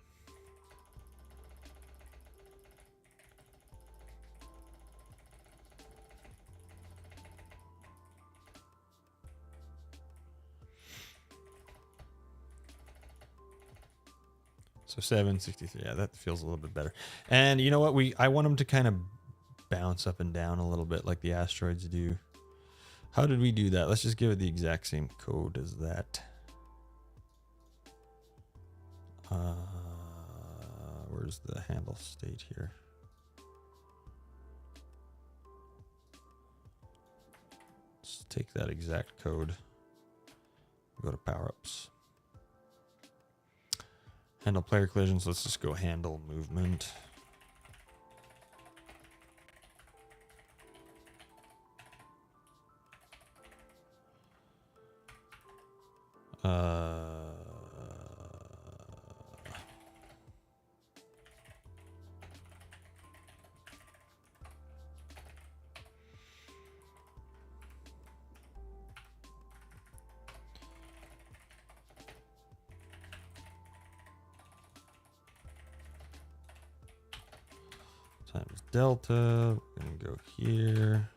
So 763. Yeah, that feels a little bit better. And you know what? I want them to kind of bounce up and down a little bit like the asteroids do. How did we do that? Let's just give it the exact same code as that. Where's where's the handle state here? Let's take that exact code. Go to power-ups. Handle player collisions. Let's just go handle movement. Times delta. We're gonna go here.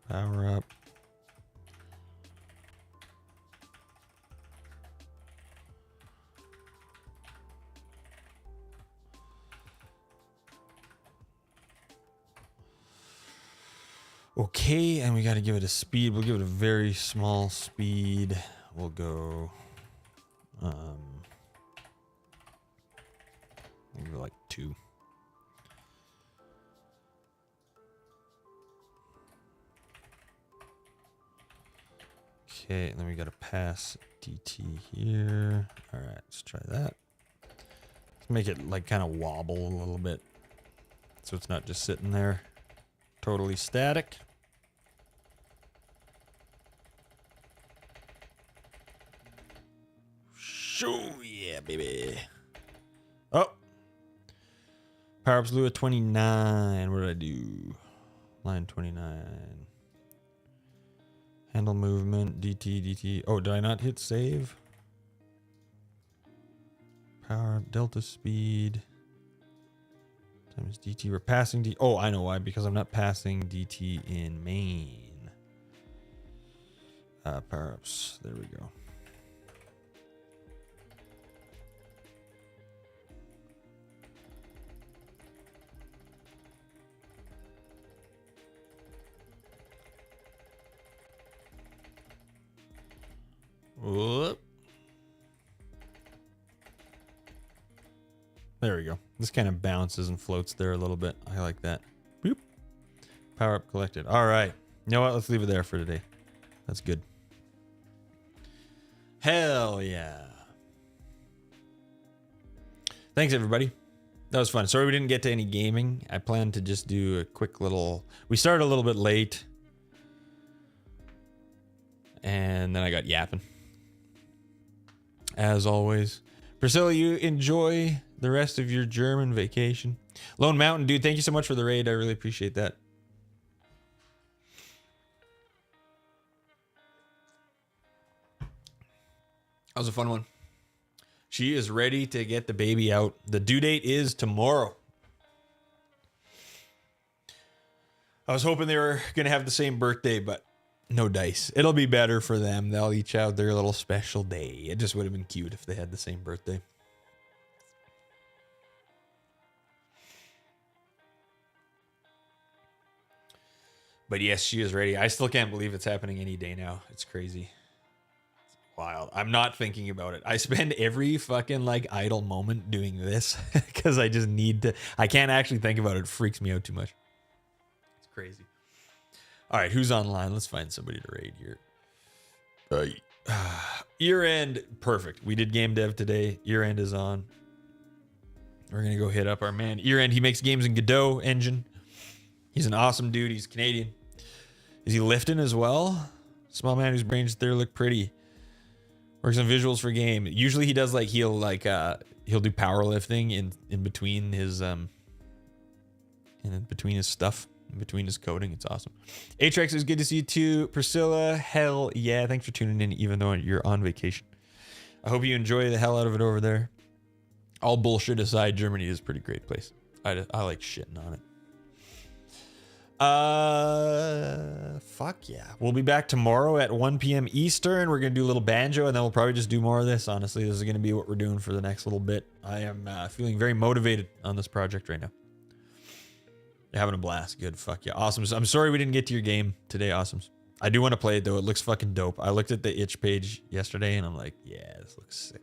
Power up. Okay, and we got to give it a speed. We'll give it a very small speed. We'll go maybe like 2. Okay, and then we got to pass DT here. All right, let's try that. Let's make it like kind of wobble a little bit, so it's not just sitting there totally static. Shoo, yeah, baby. Oh. Power-ups Lua 29. What did I do? Line 29. Handle movement, DT. Oh, did I not hit save? Power up, delta speed. Times DT. We're passing D. Oh, I know why. Because I'm not passing DT in main. Power ups. There we go. Whoop. There we go. This kind of bounces and floats there a little bit. I like that. Boop. Power up collected. All right. You know what? Let's leave it there for today. That's good. Hell yeah. Thanks, everybody. That was fun. Sorry we didn't get to any gaming. I planned to just do a quick little... We started a little bit late. And then I got yapping. As always. Priscilla, you enjoy the rest of your German vacation. Lone Mountain, dude, thank you so much for the raid. I really appreciate that. That was a fun one. She is ready to get the baby out. The due date is tomorrow. I was hoping they were going to have the same birthday, but no dice. It'll be better for them. They'll each have their little special day. It just would have been cute if they had the same birthday. But yes, she is ready. I still can't believe it's happening any day now. It's crazy. It's wild. I'm not thinking about it. I spend every fucking like idle moment doing this because I just need to. I can't actually think about it. It freaks me out too much. It's crazy. All right, who's online? Let's find somebody to raid here. Year end, perfect. We did game dev today. Year end is on. We're gonna go hit up our man. Year end, he makes games in Godot engine. He's an awesome dude. He's Canadian. Is he lifting as well? Small man whose brains there look pretty. Works on visuals for game. Usually he does like he'll do powerlifting in between his stuff. In between his coding. It's awesome. Atrex, is good to see you too. Priscilla, hell yeah. Thanks for tuning in even though you're on vacation. I hope you enjoy the hell out of it over there. All bullshit aside, Germany is a pretty great place. I like shitting on it. Fuck yeah. We'll be back tomorrow at 1 p.m. Eastern. We're going to do a little banjo and then we'll probably just do more of this. Honestly, this is going to be what we're doing for the next little bit. I am feeling very motivated on this project right now. You're having a blast. Good. Fuck yeah. Awesome. I'm sorry we didn't get to your game today. Awesomes. I do want to play it though. It looks fucking dope. I looked at the itch page yesterday and I'm like, yeah, this looks sick.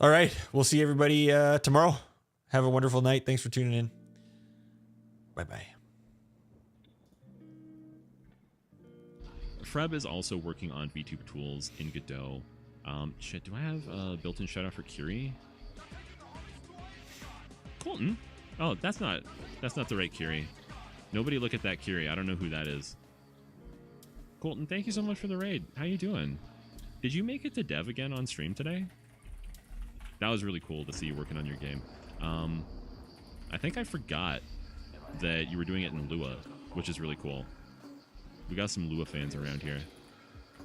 All right. We'll see everybody tomorrow. Have a wonderful night. Thanks for tuning in. Bye-bye. Freb is also working on VTube tools in Godot. Shit, do I have a built-in shout-out for Curie? Colton? Oh, that's not the right Curie. Nobody look at that Curie. I don't know who that is. Colton, thank you so much for the raid. How you doing? Did you make it to dev again on stream today? That was really cool to see you working on your game. I think I forgot that you were doing it in Lua, which is really cool. We got some Lua fans around here.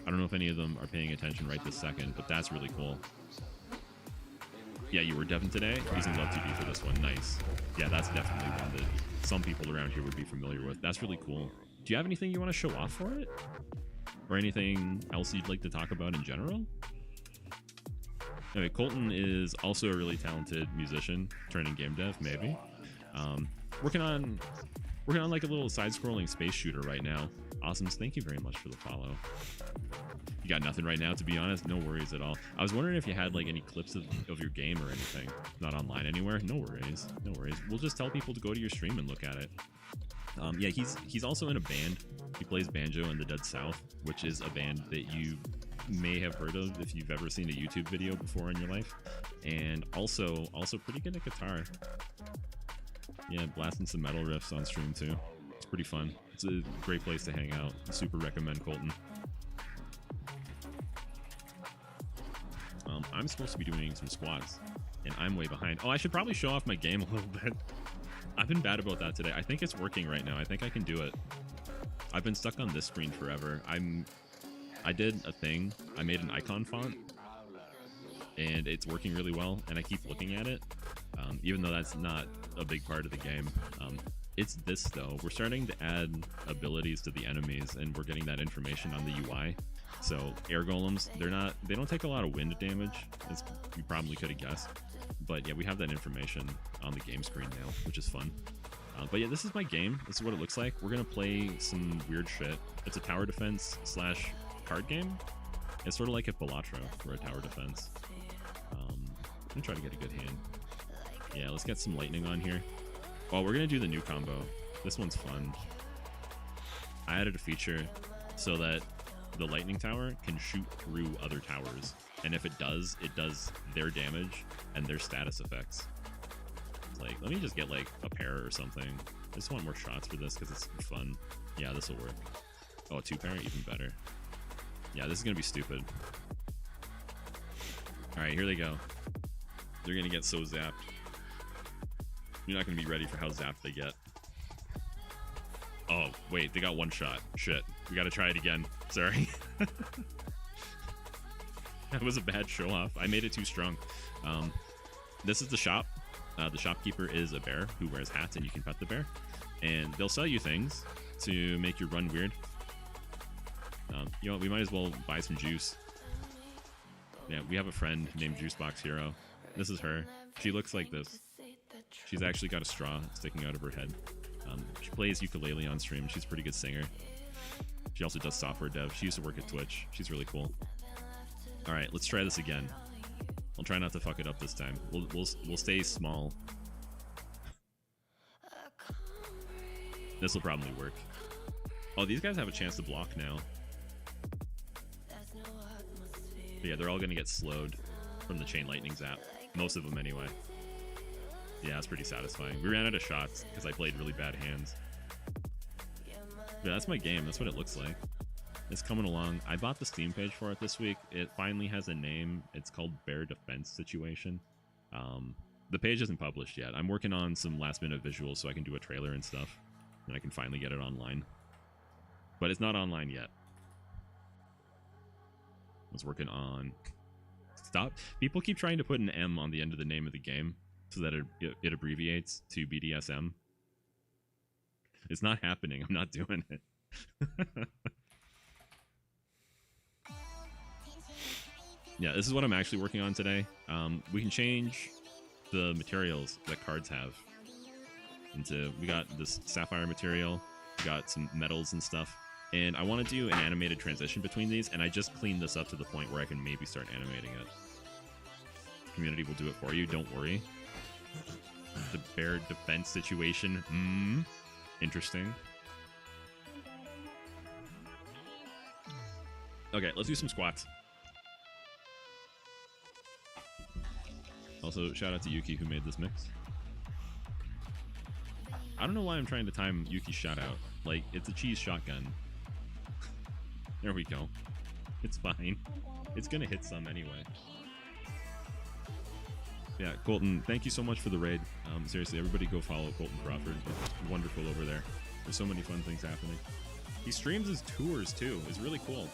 I don't know if any of them are paying attention right this second, but that's really cool. Yeah, you were deving today? Using LOVE2D for this one. Nice. Yeah, that's definitely one that some people around here would be familiar with. That's really cool. Do you have anything you want to show off for it? Or anything else you'd like to talk about in general? Anyway, Colton is also a really talented musician, turning game dev, maybe. Working on like a little side-scrolling space shooter right now. Awesomes, thank you very much for the follow. You got nothing right now, to be honest? No worries at all. I was wondering if you had like any clips of your game or anything. Not online anywhere? No worries. No worries. We'll just tell people to go to your stream and look at it. Yeah, he's also in a band. He plays banjo in the Dead South, which is a band that you may have heard of if you've ever seen a YouTube video before in your life. And also pretty good at guitar. Yeah, blasting some metal riffs on stream too. It's pretty fun. It's a great place to hang out. I super recommend Colton. I'm supposed to be doing some squats, and I'm way behind. Oh, I should probably show off my game a little bit. I've been bad about that today. I think it's working right now. I think I can do it. I've been stuck on this screen forever. I did a thing. I made an icon font, and it's working really well, and I keep looking at it, even though that's not a big part of the game. It's this, though. We're starting to add abilities to the enemies, and we're getting that information on the UI. So air golems, they don't take a lot of wind damage, as you probably could have guessed. But yeah, we have that information on the game screen now, which is fun. But yeah, this is my game. This is what it looks like. We're gonna play some weird shit. It's a tower defense / card game. It's sort of like a Balatro for a tower defense. I'm gonna try to get a good hand. Yeah, let's get some lightning on here. Oh, we're gonna do the new combo. This one's fun. I added a feature so that the lightning tower can shoot through other towers, and if it does their damage and their status effects. Like, let me just get like a pair or something. I just want more shots for this because it's fun. Yeah, this will work. Oh, a 2-pair, even better. Yeah, this is gonna be stupid. All right, here they go. They're gonna get so zapped. You're not gonna be ready for how zapped they get. Oh, wait, they got one shot. Shit. We gotta try it again. Sorry. That was a bad show off. I made it too strong. This is the shop. The shopkeeper is a bear who wears hats, and you can pet the bear. And they'll sell you things to make you run weird. You know, we might as well buy some juice. Yeah, we have a friend named Juicebox Hero. This is her. She looks like this. She's actually got a straw sticking out of her head. She plays ukulele on stream. She's a pretty good singer. She also does software dev. She used to work at Twitch. She's really cool. All right, let's try this again. I'll try not to fuck it up this time. We'll stay small. This will probably work. Oh, these guys have a chance to block now. But yeah, they're all gonna get slowed from the chain lightning zap. Most of them anyway. Yeah, it's pretty satisfying. We ran out of shots because I played really bad hands. Yeah, that's my game. That's what it looks like. It's coming along. I bought the Steam page for it this week. It finally has a name. It's called Bear Defense Situation. The page isn't published yet. I'm working on some last minute visuals so I can do a trailer and stuff. And I can finally get it online. But it's not online yet. I was working on... Stop. People keep trying to put an M on the end of the name of the game so that it abbreviates to BDSM. It's not happening. I'm not doing it. Yeah, this is what I'm actually working on today. We can change the materials that cards have. We got this sapphire material, we got some metals and stuff, and I want to do an animated transition between these, and I just cleaned this up to the point where I can maybe start animating it. community will do it for you. Don't worry. The bear defense situation. Interesting. Okay, let's do some squats. Also, shout out to Yuki who made this mix. I don't know why I'm trying to time Yuki's shout out. Like, it's a cheese shotgun. There we go. It's fine. It's gonna hit some anyway. Yeah, Colton, thank you so much for the raid. Seriously, everybody go follow Colton Crawford. He's wonderful over there. There's so many fun things happening. He streams his tours too. It's really cool.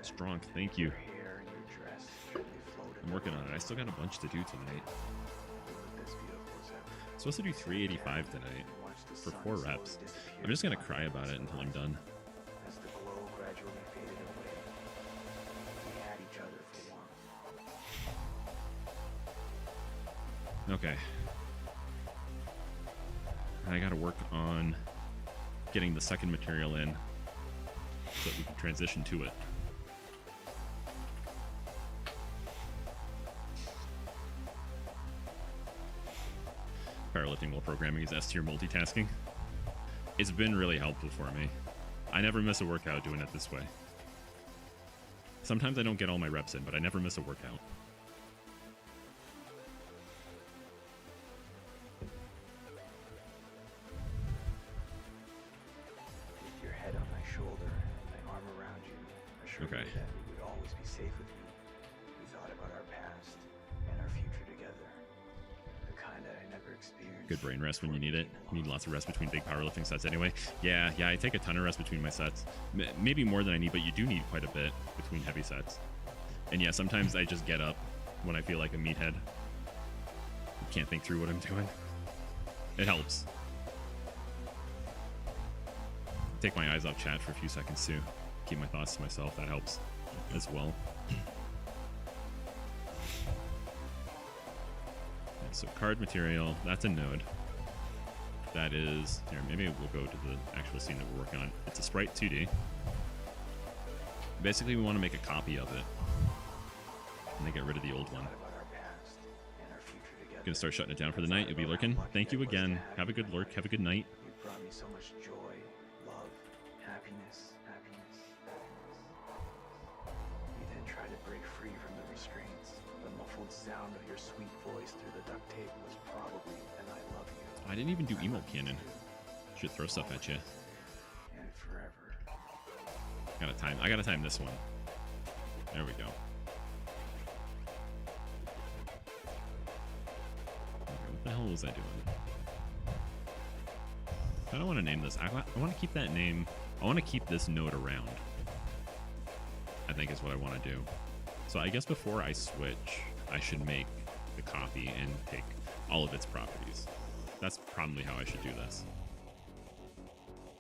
Strong, thank you. I'm working on it. I still got a bunch to do tonight. I'm supposed to do 385 tonight for 4 reps. I'm just gonna cry about it until I'm done. Okay. I gotta work on getting the second material in so that we can transition to it. Powerlifting while programming is S tier multitasking. It's been really helpful for me. I never miss a workout doing it this way. Sometimes I don't get all my reps in, but I never miss a workout. Your head on my shoulder, my arm around you, assuring Okay. you that we would always be safe with you. We thought about our past and our future together. The kind that I never experienced. Good brain rest when you need it. You need lots of rest between big powerlifting sets anyway. Yeah, I take a ton of rest between my sets. Maybe more than I need, but you do need quite a bit between heavy sets. And yeah, sometimes I just get up when I feel like a meathead. Can't think through what I'm doing. It helps. Take my eyes off chat for a few seconds too. Keep my thoughts to myself. That helps as well. Yeah, so card material, that's a node. That is, here, maybe we'll go to the actual scene that we're working on. It's a Sprite 2D. Basically, we want to make a copy of it. And then get rid of the old one. Gonna start shutting it down for the night. You'll be lurking. Thank you again. Have a good lurk. Have a good night. You brought me so much joy, love, happiness. We then tried to break free from the restraints. The muffled sound of your sweet voice through the duct tape was probably an I love you. I didn't even do emote cannon. Should throw stuff at you. And forever. I gotta time this one. There we go. Okay, what the hell was I doing? I don't want to name this. I want to keep that name. I want to keep this node around. I think is what I want to do. So I guess before I switch, I should make the copy and take all of its properties. That's probably how I should do this.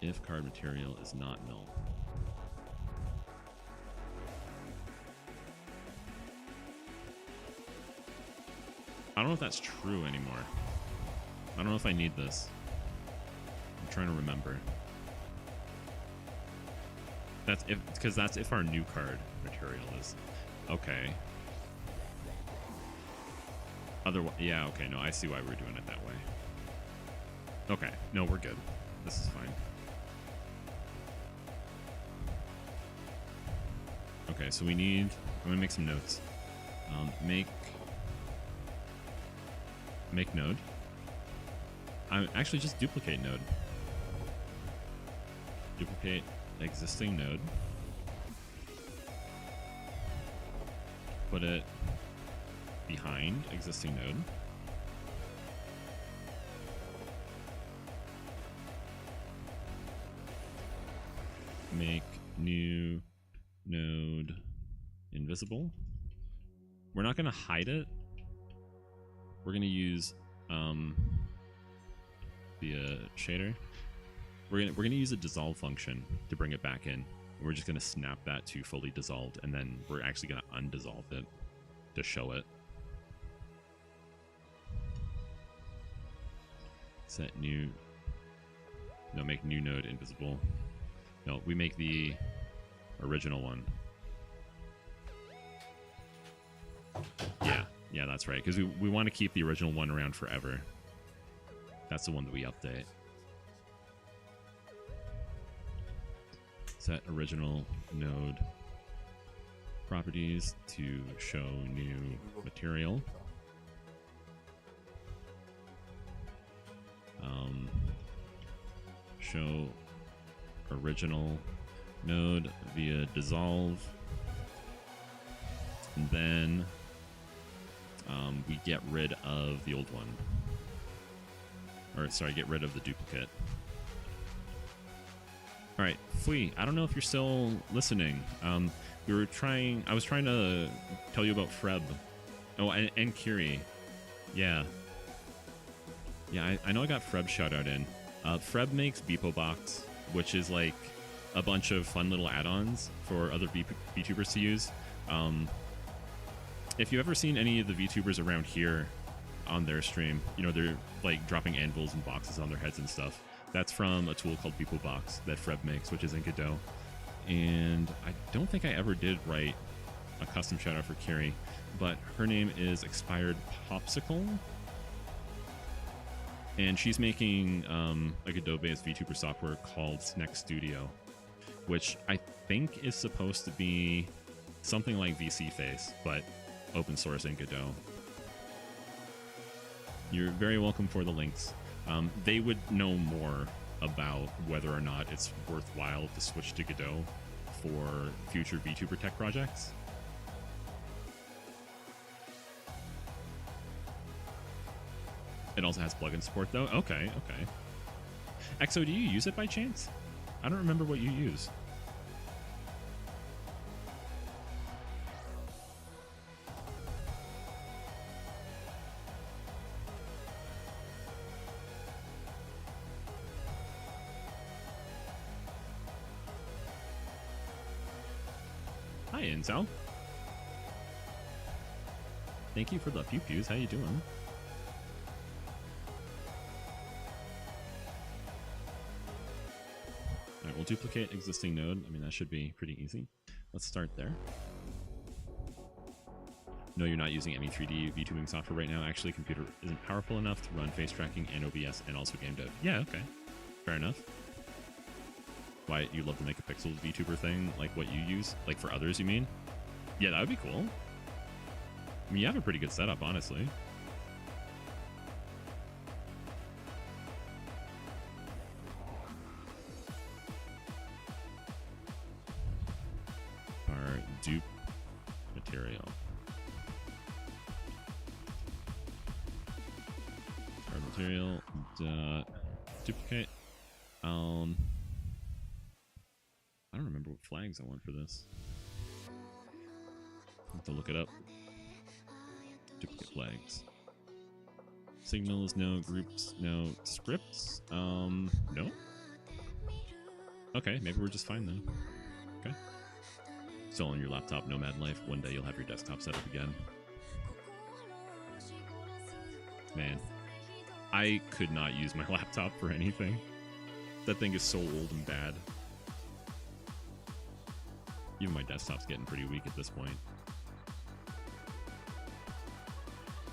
If card material is not null. I don't know if that's true anymore. I don't know if I need this. I'm trying to remember. That's if, because that's if our new card material is okay. Otherwise, yeah, okay, no, I see why we're doing it that way. Okay, no, we're good. This is fine. Okay, so I'm gonna make some notes. Make node. I'm actually just duplicate node. Duplicate existing node. Put it behind existing node. Make new node invisible. We're not going to hide it. We're going to use the shader. We're gonna use a dissolve function to bring it back in. We're just going to snap that to fully dissolved, and then we're actually going to undissolve it to show it. Set new. No, make new node invisible. No, we make the original one. Yeah, that's right. Because we want to keep the original one around forever. That's the one that we update. Set original node properties to show new material. Show original node via dissolve. And then we get rid of the old one. Or sorry, get rid of the duplicate. All right, Fui, I don't know if you're still listening. I was trying to tell you about Freb. Oh, and Kiri. Yeah. Yeah, I know I got Freb shout out in. Freb makes BeepoBox, which is like a bunch of fun little add-ons for other VTubers to use. If you've ever seen any of the VTubers around here on their stream, you know, they're like dropping anvils and boxes on their heads and stuff. That's from a tool called BeepoBox that Freb makes, which is in Godot. And I don't think I ever did write a custom shout out for Kiri, but her name is Expired Popsicle. And she's making a Godot-based VTuber software called Snack Studio, which I think is supposed to be something like VC Face, but open source in Godot. You're very welcome for the links. They would know more about whether or not it's worthwhile to switch to Godot for future VTuber tech projects. It also has plugin support, though. Okay. Exo, do you use it by chance? I don't remember what you use. Hi, Intel. Thank you for the pew-pews. How you doing? All right, we'll duplicate existing node. I mean, that should be pretty easy. Let's start there. No, you're not using any 3D VTubing software right now. Actually, computer isn't powerful enough to run face tracking and OBS and also game dev. Yeah, okay. Fair enough. Why, you love to make a pixel VTuber thing, like what you use? Like for others, you mean? Yeah, that would be cool. I mean, you have a pretty good setup, honestly. Our dupe material. Our material duplicate. I don't remember what flags I want for this. I'll have to look it up. Duplicate flags. Signals, no. Groups, no. Scripts? No. Okay, maybe we're just fine then. Okay. Still on your laptop, nomad life. One day you'll have your desktop set up again. Man, I could not use my laptop for anything. That thing is so old and bad. Even my desktop's getting pretty weak at this point.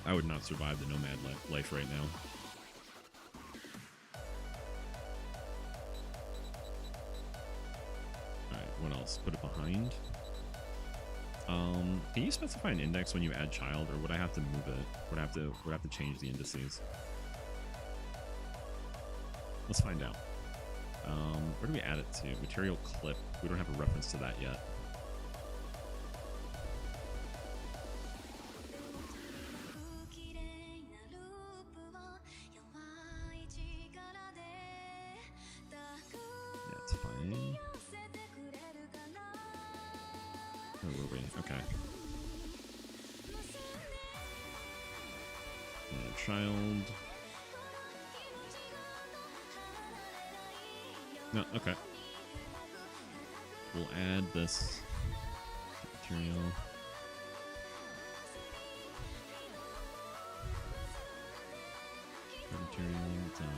I would not survive the nomad life right now. Alright, what else? Put it behind. Can you specify an index when you add child, or would I have to move it? Would I have to change the indices? Let's find out. Where do we add it to? Material clip. We don't have a reference to that yet. Yeah, it's fine. Where were we? Okay. And child. No, okay. We'll add this material. Material dot.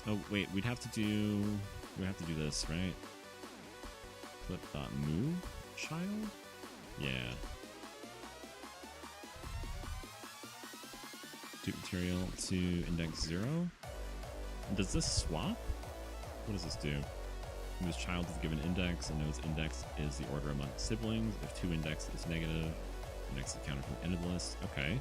Oh wait, we'd have to do this, right? Clip dot move child? Yeah. Do material to index 0. Does this swap? What does this do? This child is given index and knows index is the order among siblings. If 2 index is negative, index is counted from end of the list. Okay.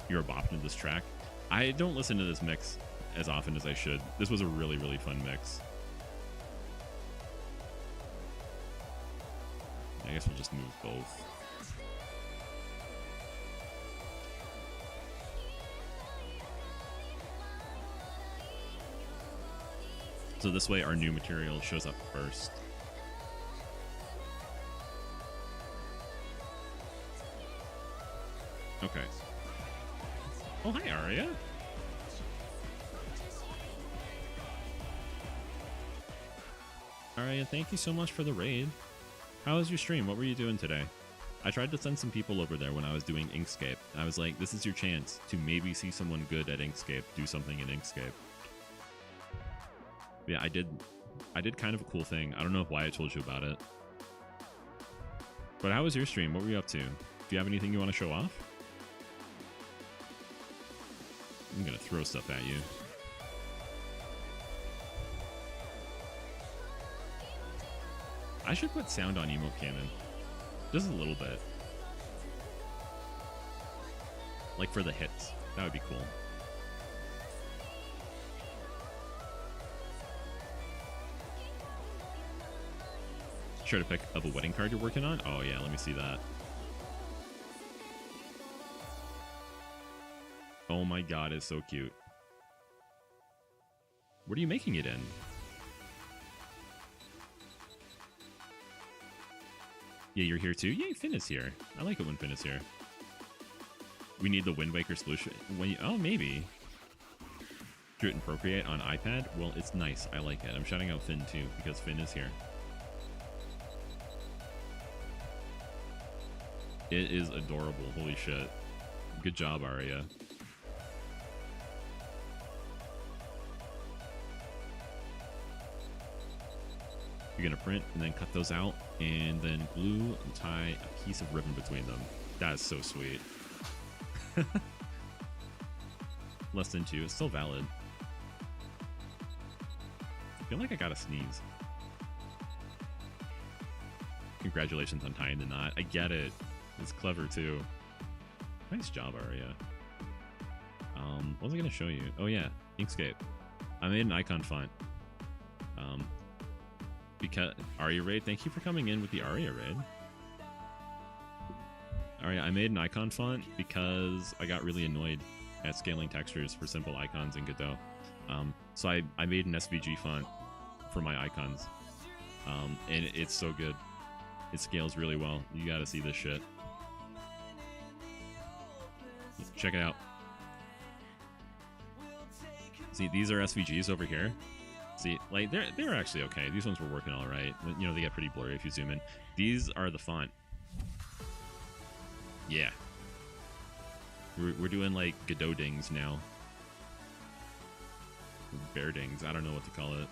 You're a bop into this track. I don't listen to this mix as often as I should. This was a really, really fun mix. I guess we'll just move both. So this way our new material shows up first. Okay. Oh, hi, Aria. Aria, thank you so much for the raid. How was your stream? What were you doing today? I tried to send some people over there when I was doing Inkscape. I was like, this is your chance to maybe see someone good at Inkscape do something in Inkscape. Yeah, I did kind of a cool thing. I don't know why I told you about it. But how was your stream? What were you up to? Do you have anything you want to show off? I'm gonna throw stuff at you. I should put sound on Emote Cannon. Just a little bit. Like for the hits. That would be cool. Sure to pick up a wedding card you're working on? Oh yeah, let me see that. Oh my god, it's so cute. What are you making it in? Yeah, you're here too? Yay, Finn is here. I like it when Finn is here. We need the Wind Waker solution. Oh, maybe. Druid and Procreate on iPad? Well, it's nice. I like it. I'm shouting out Finn too, because Finn is here. It is adorable. Holy shit. Good job, Aria. You're going to print and then cut those out and then glue and tie a piece of ribbon between them. That is so sweet. Less than 2. It's still valid. I feel like I gotta sneeze. Congratulations on tying the knot. I get it. It's clever too. Nice job, Aria. What was I gonna show you? Oh yeah, Inkscape. I made an icon font. Because Aria raid, thank you for coming in with the Aria raid. Aria, I made an icon font because I got really annoyed at scaling textures for simple icons in Godot. So I made an SVG font for my icons. And it's so good. It scales really well. You gotta see this shit. Check it out. See, these are SVGs over here. See, like they're actually okay. These ones were working all right. You know, they get pretty blurry if you zoom in. These are the font. Yeah. We're doing like Godot dings now. Bear dings. I don't know what to call it.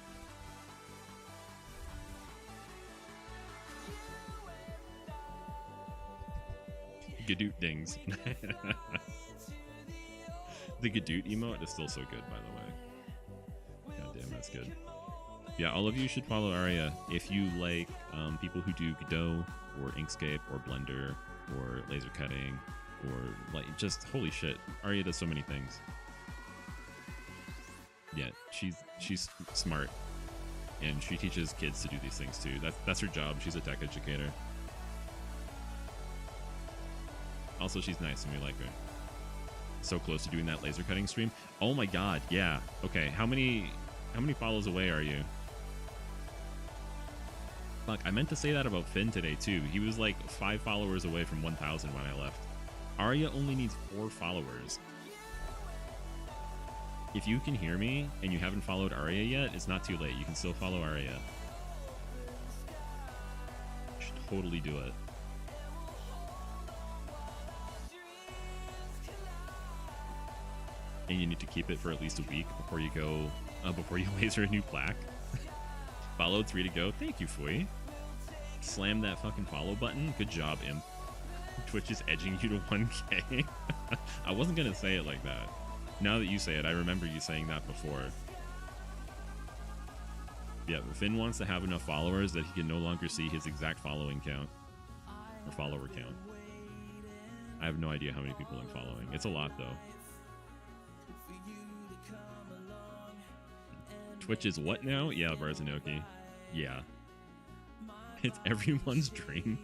Gadoot dings. The Gadoot emote is still so good, by the way. God damn, that's good. Yeah, all of you should follow Aria if you like people who do Godot or Inkscape or Blender or laser cutting or like just holy shit. Aria does so many things. Yeah, she's smart and she teaches kids to do these things too. That's her job. She's a tech educator. Also, she's nice and we like her. So close to doing that laser cutting stream. Oh my god, yeah. Okay, how many follows away are you? Fuck, I meant to say that about Finn today too. He was like 5 followers away from 1,000 when I left. Arya only needs 4 followers. If you can hear me and you haven't followed Arya yet, it's not too late. You can still follow Arya. You should totally do it. And you need to keep it for at least a week before you go, before you laser a new plaque. Followed 3 to go. Thank you, Fui. Slam that fucking follow button. Good job, Imp. Twitch is edging you to 1K. I wasn't going to say it like that. Now that you say it, I remember you saying that before. Yeah, but Finn wants to have enough followers that he can no longer see his exact following count. Or follower count. I have no idea how many people I'm following. It's a lot, though. Twitch is what now? Yeah, Barzanoki. Yeah. It's everyone's dream.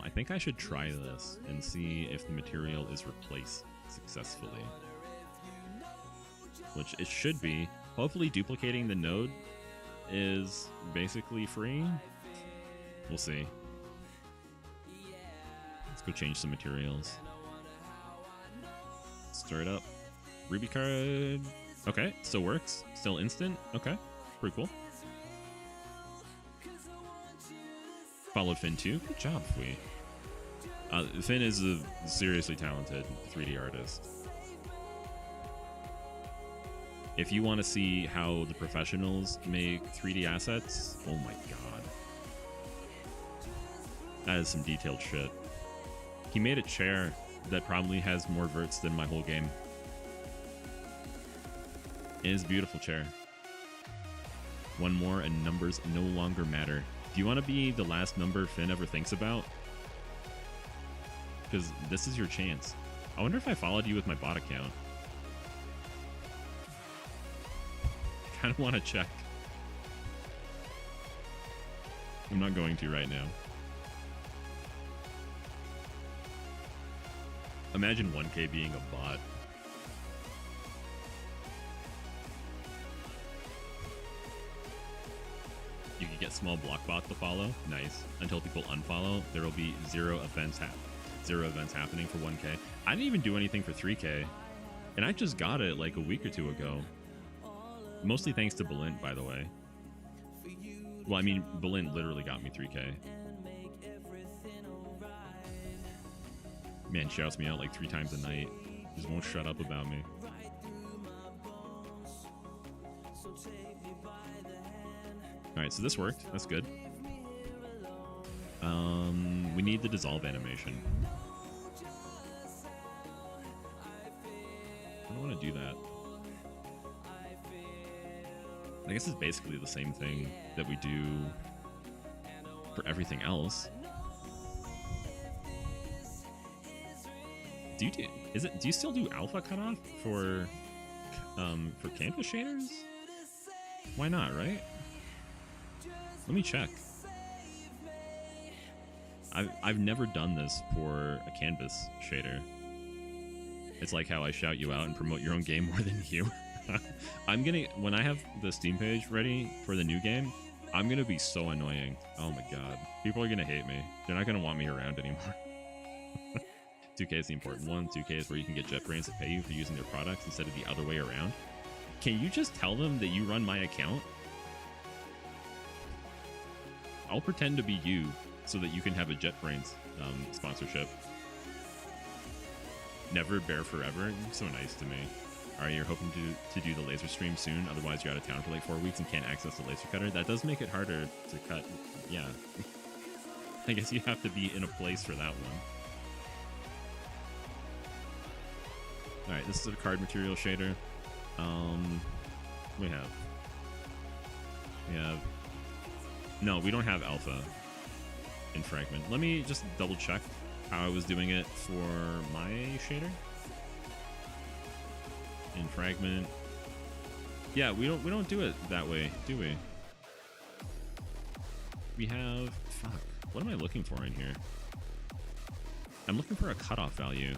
I think I should try this and see if the material is replaced successfully. Which it should be. Hopefully duplicating the node is basically free. We'll see. Let's go change some materials. Stir it up. Ruby card. Okay, still works. Still instant. Okay, pretty cool. Followed Finn too. Good job, Fui. Finn is a seriously talented 3D artist. If you want to see how the professionals make 3D assets, oh my god. That is some detailed shit. He made a chair that probably has more verts than my whole game. It is a beautiful chair. One more and numbers no longer matter. Do you want to be the last number Finn ever thinks about? Because this is your chance. I wonder if I followed you with my bot account. I kind of want to check. I'm not going to right now. Imagine 1K being a bot. You can get small block bot to follow. Nice. Until people unfollow, there will be zero events happening for 1K. I didn't even do anything for 3K. And I just got it like a week or 2 ago. Mostly thanks to Balint, by the way. Well, I mean, Balint literally got me 3K. Man shouts me out like 3 times a night. Just won't shut up about me. Alright, so this worked. That's good. We need the dissolve animation. I don't want to do that. I guess it's basically the same thing that we do for everything else. Do you still do alpha cutoff for canvas shaders? Why not, right? Let me check. I've never done this for a canvas shader. It's like how I shout you out and promote your own game more than you. When I have the Steam page ready for the new game, I'm gonna be so annoying. Oh my god. People are gonna hate me. They're not gonna want me around anymore. 2K is the important one. 2K is where you can get JetBrains to pay you for using their products instead of the other way around. Can you just tell them that you run my account? I'll pretend to be you so that you can have a JetBrains sponsorship. Never bear forever. You're so nice to me. Are you hoping to do the laser stream soon? Otherwise, you're out of town for like 4 weeks and can't access the laser cutter. That does make it harder to cut. Yeah. I guess you have to be in a place for that one. Alright, this is a card material shader. We have... No, we don't have alpha in Fragment. Let me just double check how I was doing it for my shader. In Fragment. Yeah, we don't do it that way, do we? We have... Fuck. What am I looking for in here? I'm looking for a cutoff value.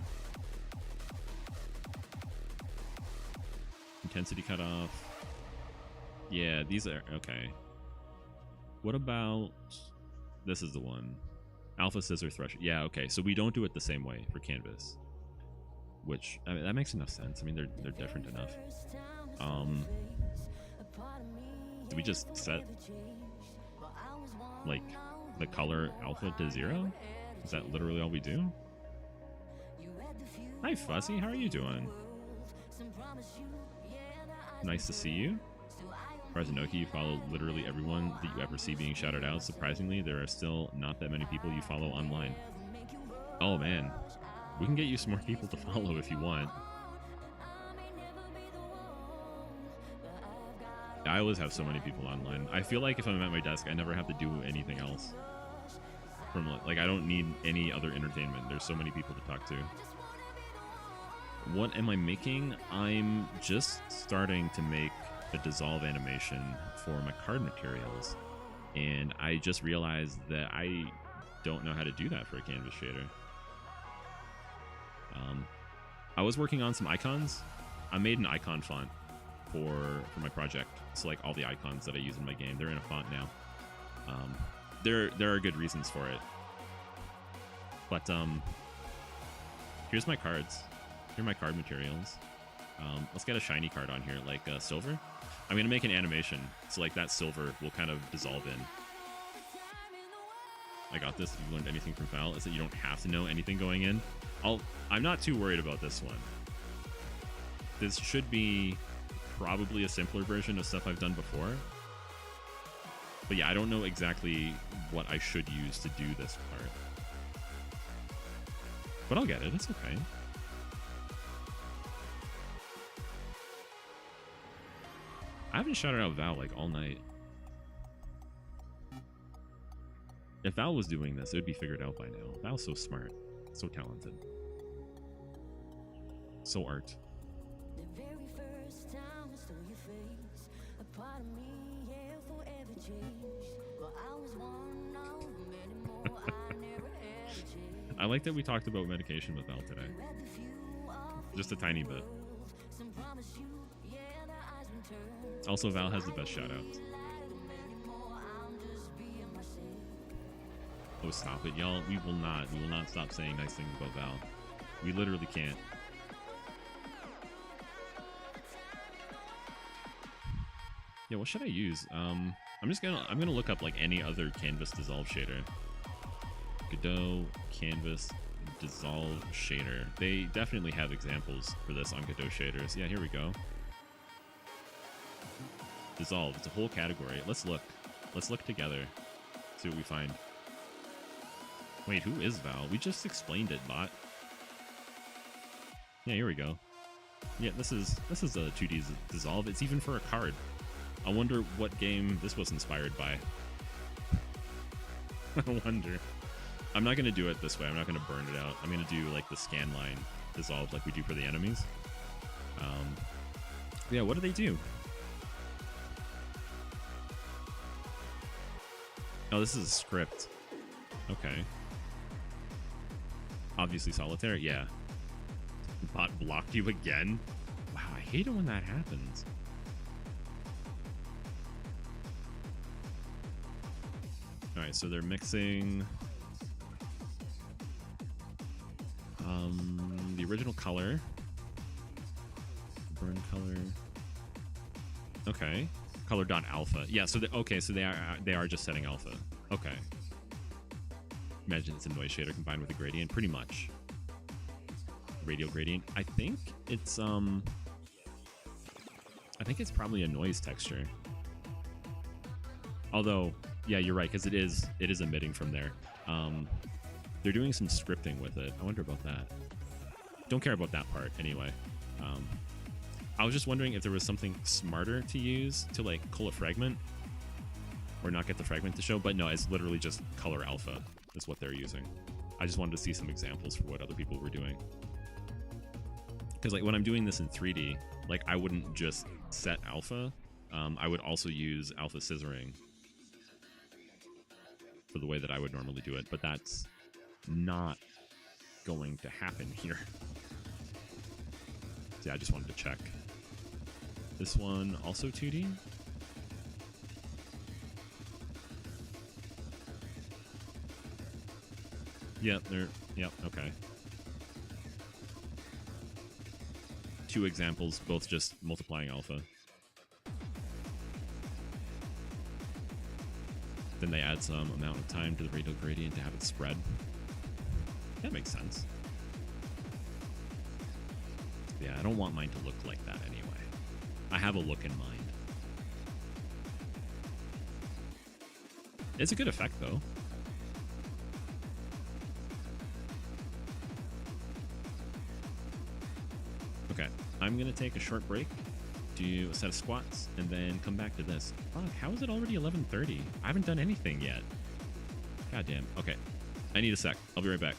Intensity cutoff. Yeah, these are... Okay. What about... This is the one. Alpha scissor threshold. Yeah, okay. So we don't do it the same way for canvas. Which, I mean, that makes enough sense. I mean, they're different enough. Do we just set, like, the color alpha to 0? Is that literally all we do? Hi, Fuzzy. How are you doing? Nice to see you. Razanoki, you follow literally everyone that you ever see being shouted out. Surprisingly, there are still not that many people you follow online. Oh, man. We can get you some more people to follow if you want. I always have so many people online. I feel like if I'm at my desk, I never have to do anything else. From like, I don't need any other entertainment. There's so many people to talk to. What am I making? I'm just starting to make a dissolve animation for my card materials. And I just realized that I don't know how to do that for a canvas shader. I was working on some icons. I made an icon font for my project. So like all the icons that I use in my game, they're in a font now. There are good reasons for it. But here's my cards. Here are my card materials. Let's get a shiny card on here, like silver. I'm gonna make an animation, so like that silver will kind of dissolve in. I got this. If you learned anything from Val, is that you don't have to know anything going in. I'm not too worried about this one. This should be probably a simpler version of stuff I've done before. But yeah, I don't know exactly what I should use to do this part. But I'll get it. It's okay. I haven't shouted out Val like all night. If Val was doing this, it would be figured out by now. Val's so smart, so talented, so art. The very first time I saw your face, a part of me, yeah, forever changed. But I was one of many more I never had a chance. I like that we talked about medication with Val today. Just a tiny bit. Also, Val has the best shoutouts. Oh, stop it, y'all. We will not stop saying nice things about Val. We literally can't. Yeah, what should I use? I'm gonna look up like any other canvas dissolve shader. Godot canvas dissolve shader. They definitely have examples for this on Godot shaders. Yeah, here we go. Dissolve. It's a whole category. Let's look. Let's look together. See what we find. Wait, who is Val? We just explained it, bot. Yeah, here we go. Yeah, this is a 2D dissolve. It's even for a card. I wonder what game this was inspired by. I wonder. I'm not going to do it this way. I'm not going to burn it out. I'm going to do like the scan line dissolve like we do for the enemies. Yeah, what do they do? Oh, this is a script. Okay. Obviously solitaire, yeah. Bot blocked you again? Wow, I hate it when that happens. Alright, so they're mixing the original color. Burn color. Okay. Color.alpha. Yeah, so they are just setting alpha. Okay. Imagine it's a noise shader combined with a gradient, pretty much. Radial gradient. I think it's I think it's probably a noise texture. Although, yeah, you're right, because it is emitting from there. They're doing some scripting with it. I wonder about that. Don't care about that part anyway. I was just wondering if there was something smarter to use to like cull a fragment or not get the fragment to show, but no, it's literally just color alpha is what they're using. I just wanted to see some examples for what other people were doing. Because like when I'm doing this in 3D, like I wouldn't just set alpha. I would also use alpha scissoring for the way that I would normally do it, but that's not going to happen here. So yeah, I just wanted to check. This one also 2D? Yep, okay. Two examples, both just multiplying alpha. Then they add some amount of time to the radial gradient to have it spread. That makes sense. Yeah, I don't want mine to look like that anyway. I have a look in mind. It's a good effect though. Okay, I'm gonna take a short break, do a set of squats, and then come back to this. Fuck, how is it already 11:30? I haven't done anything yet. God damn. Okay, I need a sec. I'll be right back.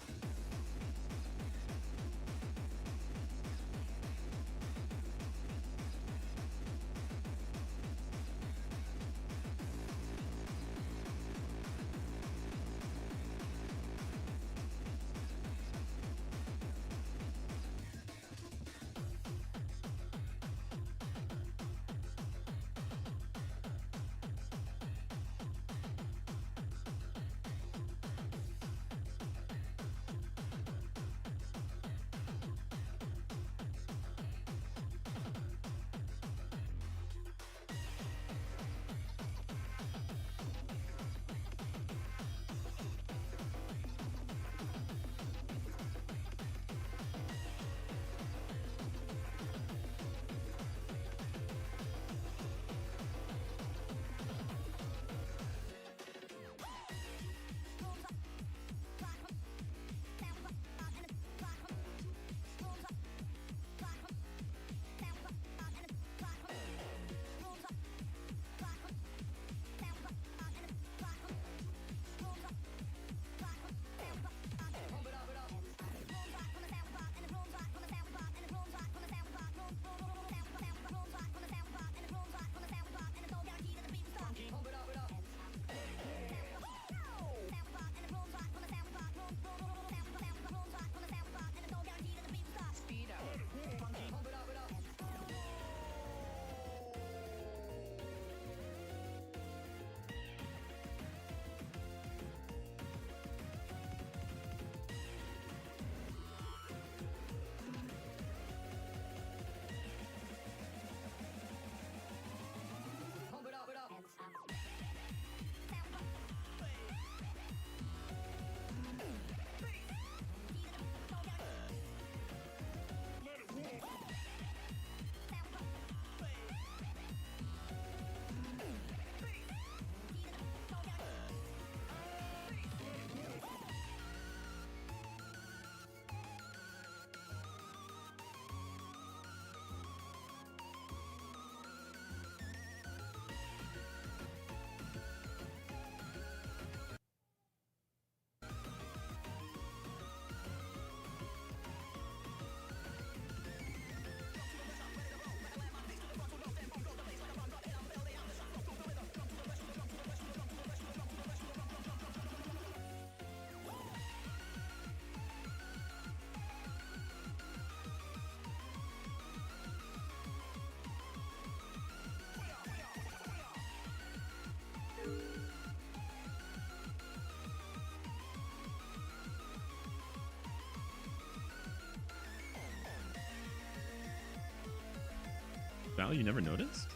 Val, you never noticed?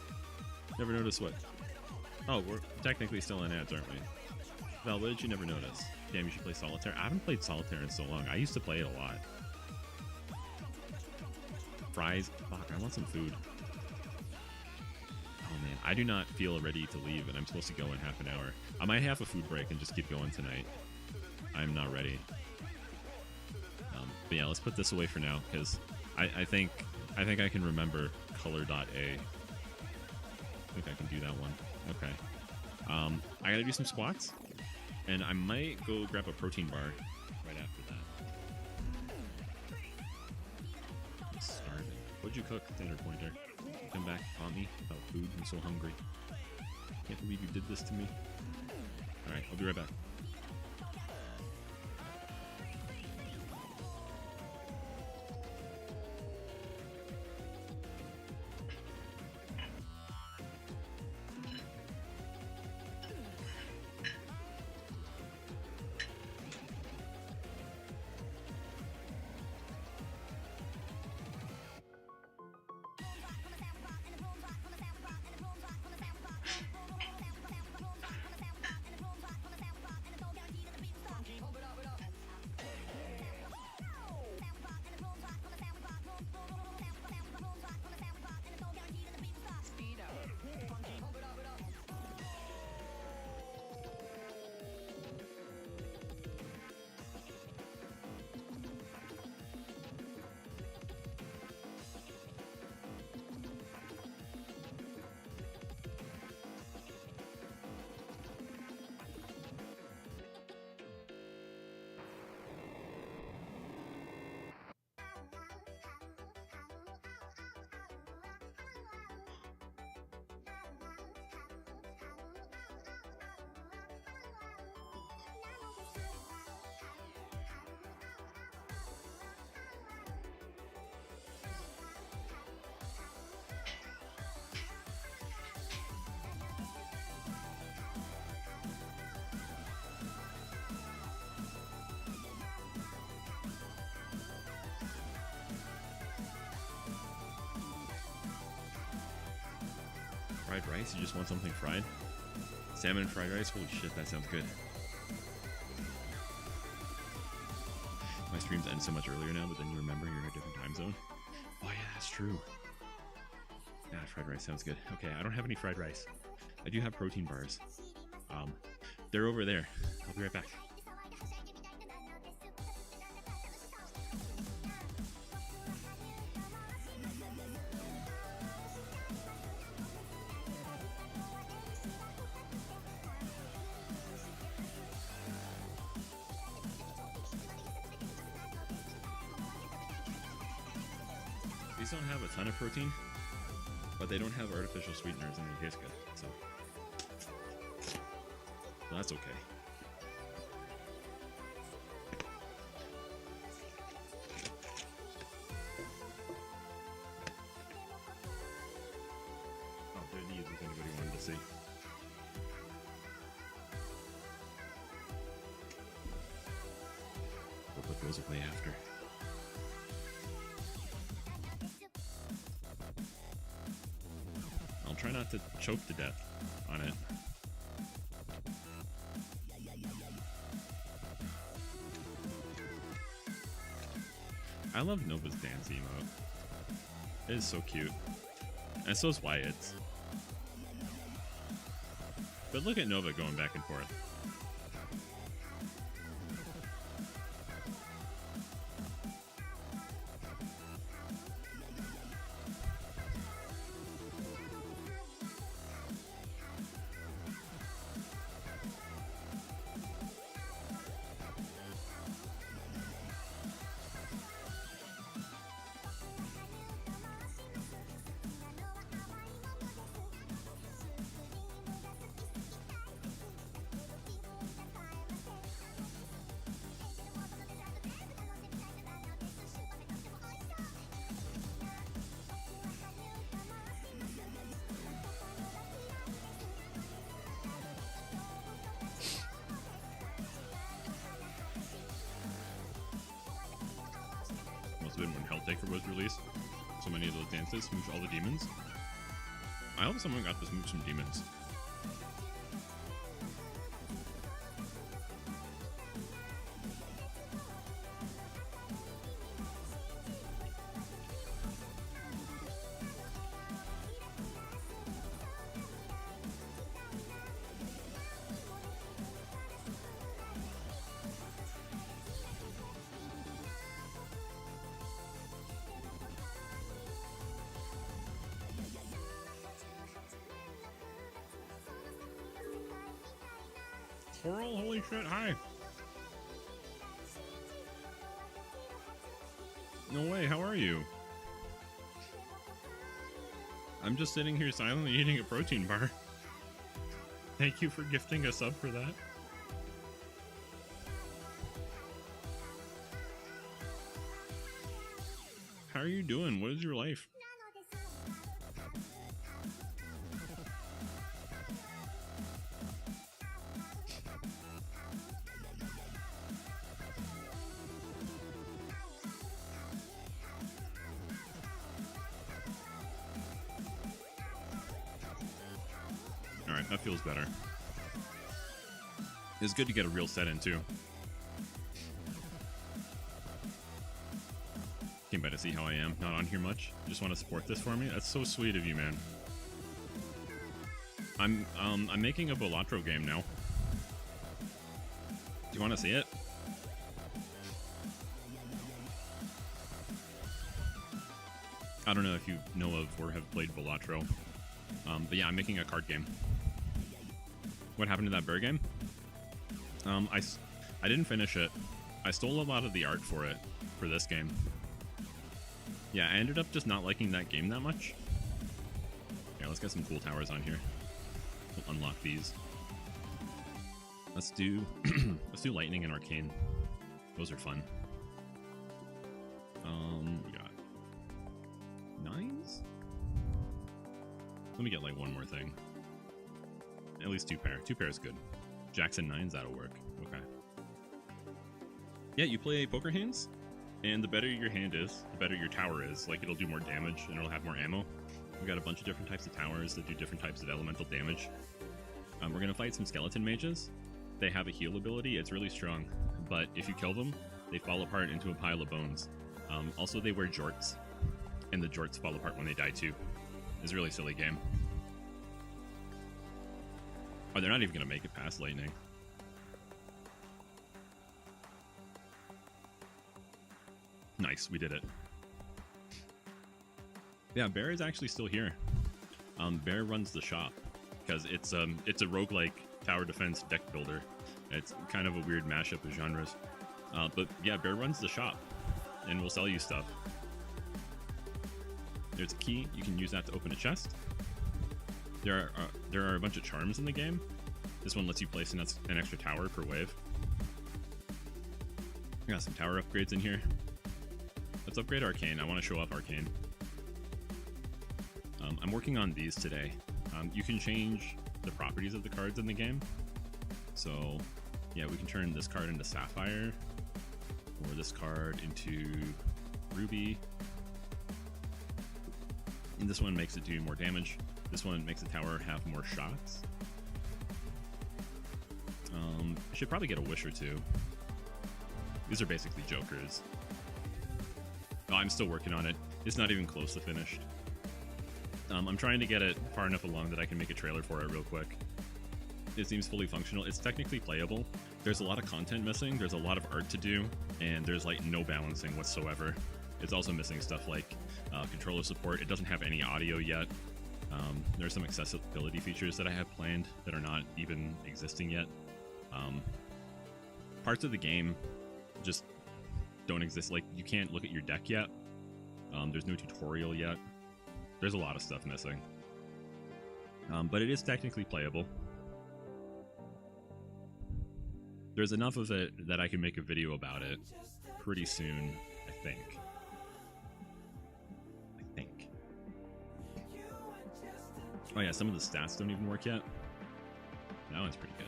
Never noticed what? Oh, we're technically still in ads, aren't we? Val, what did you never notice? Damn, you should play Solitaire. I haven't played Solitaire in so long. I used to play it a lot. Fries. Fuck, I want some food. I do not feel ready to leave, and I'm supposed to go in half an hour. I might have a food break and just keep going tonight. I'm not ready. But yeah, let's put this away for now, because I think I can remember color.a. I think I can do that one. Okay. I gotta do some squats, and I might go grab a protein bar right after that. I'm starving. What'd you cook, Standard Pointer? Come back, taunt me about food. I'm so hungry. Can't believe you did this to me. Alright, I'll be right back. Fried rice? You just want something fried? Salmon and fried rice? Holy shit, that sounds good. My streams end so much earlier now, but then you remember you're in a different time zone. Oh yeah, that's true. Yeah, fried rice sounds good. Okay, I don't have any fried rice. I do have protein bars. They're over there. I'll be right back. These don't have a ton of protein, but they don't have artificial sweeteners and they taste good, so that's okay. Oh, they're these if anybody wanted to see. We'll put those away after. I'll try not to choke to death on it. I love Nova's dance emote. It is so cute. And so is Wyatt's. But look at Nova going back and forth. Must have been when Helltaker was released. So many of those dances, smooch all the demons. I hope someone got to smooch some demons. Coral, holy shit, hi. No way, how are you? I'm just sitting here silently eating a protein bar. Thank you for gifting a sub for that. How are you doing? What is your life? Alright, that feels better. It's good to get a real set in too. Came by to see how I am. Not on here much. Just want to support this for me. That's so sweet of you, man. I'm making a Bolatro game now. Do you want to see it? I don't know if you know of or have played Bolatro. But yeah, I'm making a card game. What happened to that bear game? I didn't finish it. I stole a lot of the art for it, for this game. Yeah, I ended up just not liking that game that much. Yeah, let's get some cool towers on here. We'll unlock these. Let's do let's do lightning and arcane. Those are fun. We got 9s. Let me get like one more thing. At least 2 pair. 2 pair is good. Jacks and 9s, that'll work. Okay. Yeah, you play poker hands, and the better your hand is, the better your tower is. Like, it'll do more damage and it'll have more ammo. We've got a bunch of different types of towers that do different types of elemental damage. We're gonna fight some skeleton mages. They have a heal ability. It's really strong, but if you kill them, they fall apart into a pile of bones. Also, they wear jorts, and the jorts fall apart when they die too. It's a really silly game. Oh, they're not even gonna make it past lightning. Nice, we did it. Yeah, Bear is actually still here. Bear runs the shop because it's a roguelike tower defense deck builder. It's kind of a weird mashup of genres. But yeah, Bear runs the shop and will sell you stuff. There's a key. You can use that to open a chest. There are a bunch of charms in the game. This one lets you place an extra tower per wave. We got some tower upgrades in here. Let's upgrade Arcane. I want to show off Arcane. I'm working on these today. You can change the properties of the cards in the game. So, yeah, we can turn this card into Sapphire, or this card into Ruby. And this one makes it do more damage. This one makes the tower have more shots. I should probably get a wish or two. These are basically jokers. Oh, I'm still working on it. It's not even close to finished. I'm trying to get it far enough along that I can make a trailer for it real quick. It seems fully functional. It's technically playable. There's a lot of content missing. There's a lot of art to do, and there's like no balancing whatsoever. It's also missing stuff like controller support. It doesn't have any audio yet. There are some accessibility features that I have planned that are not even existing yet. Parts of the game just don't exist. Like, you can't look at your deck yet. There's no tutorial yet. There's a lot of stuff missing. But it is technically playable. There's enough of it that I can make a video about it pretty soon, I think. Oh yeah, some of the stats don't even work yet. That one's pretty good.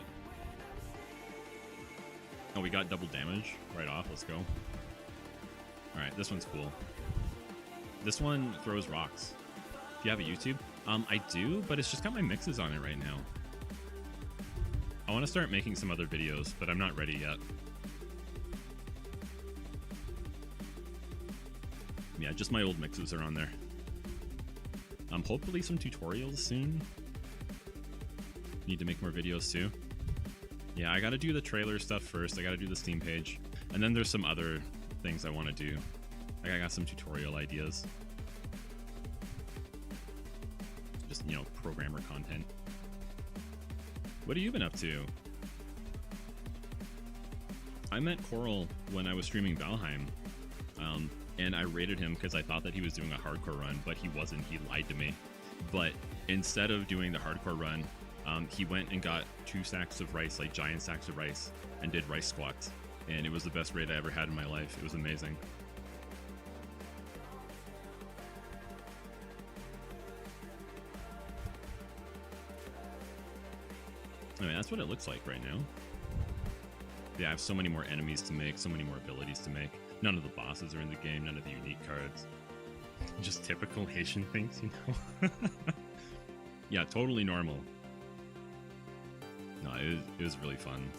Oh, we got double damage right off. Let's go. Alright, this one's cool. This one throws rocks. Do you have a YouTube? I do, but it's just got my mixes on it right now. I want to start making some other videos, but I'm not ready yet. Yeah, just my old mixes are on there. Hopefully some tutorials soon. Need to make more videos too. Yeah, I gotta do the trailer stuff first. I gotta do the Steam page. And then there's some other things I want to do. Like, I got some tutorial ideas. Just, you know, programmer content. What have you been up to? I met Coral when I was streaming Valheim, and I rated him because I thought that he was doing a hardcore run, but he wasn't. He lied to me. But instead of doing the hardcore run, he went and got 2 sacks of rice, like giant sacks of rice, and did rice squats. And it was the best raid I ever had in my life. It was amazing. I mean, that's what it looks like right now. Yeah, I have so many more enemies to make, so many more abilities to make. None of the bosses are in the game, none of the unique cards. Just typical Haitian things, you know? Yeah, totally normal. No, it was really fun.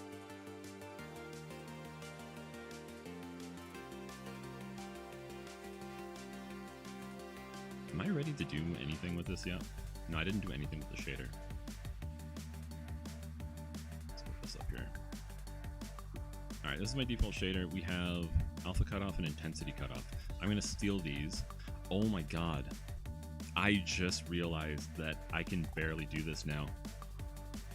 Am I ready to do anything with this yet? No, I didn't do anything with the shader. Let's put this up here. Alright, this is my default shader. We have alpha cutoff and intensity cutoff. I'm going to steal these. Oh my god. I just realized that I can barely do this now.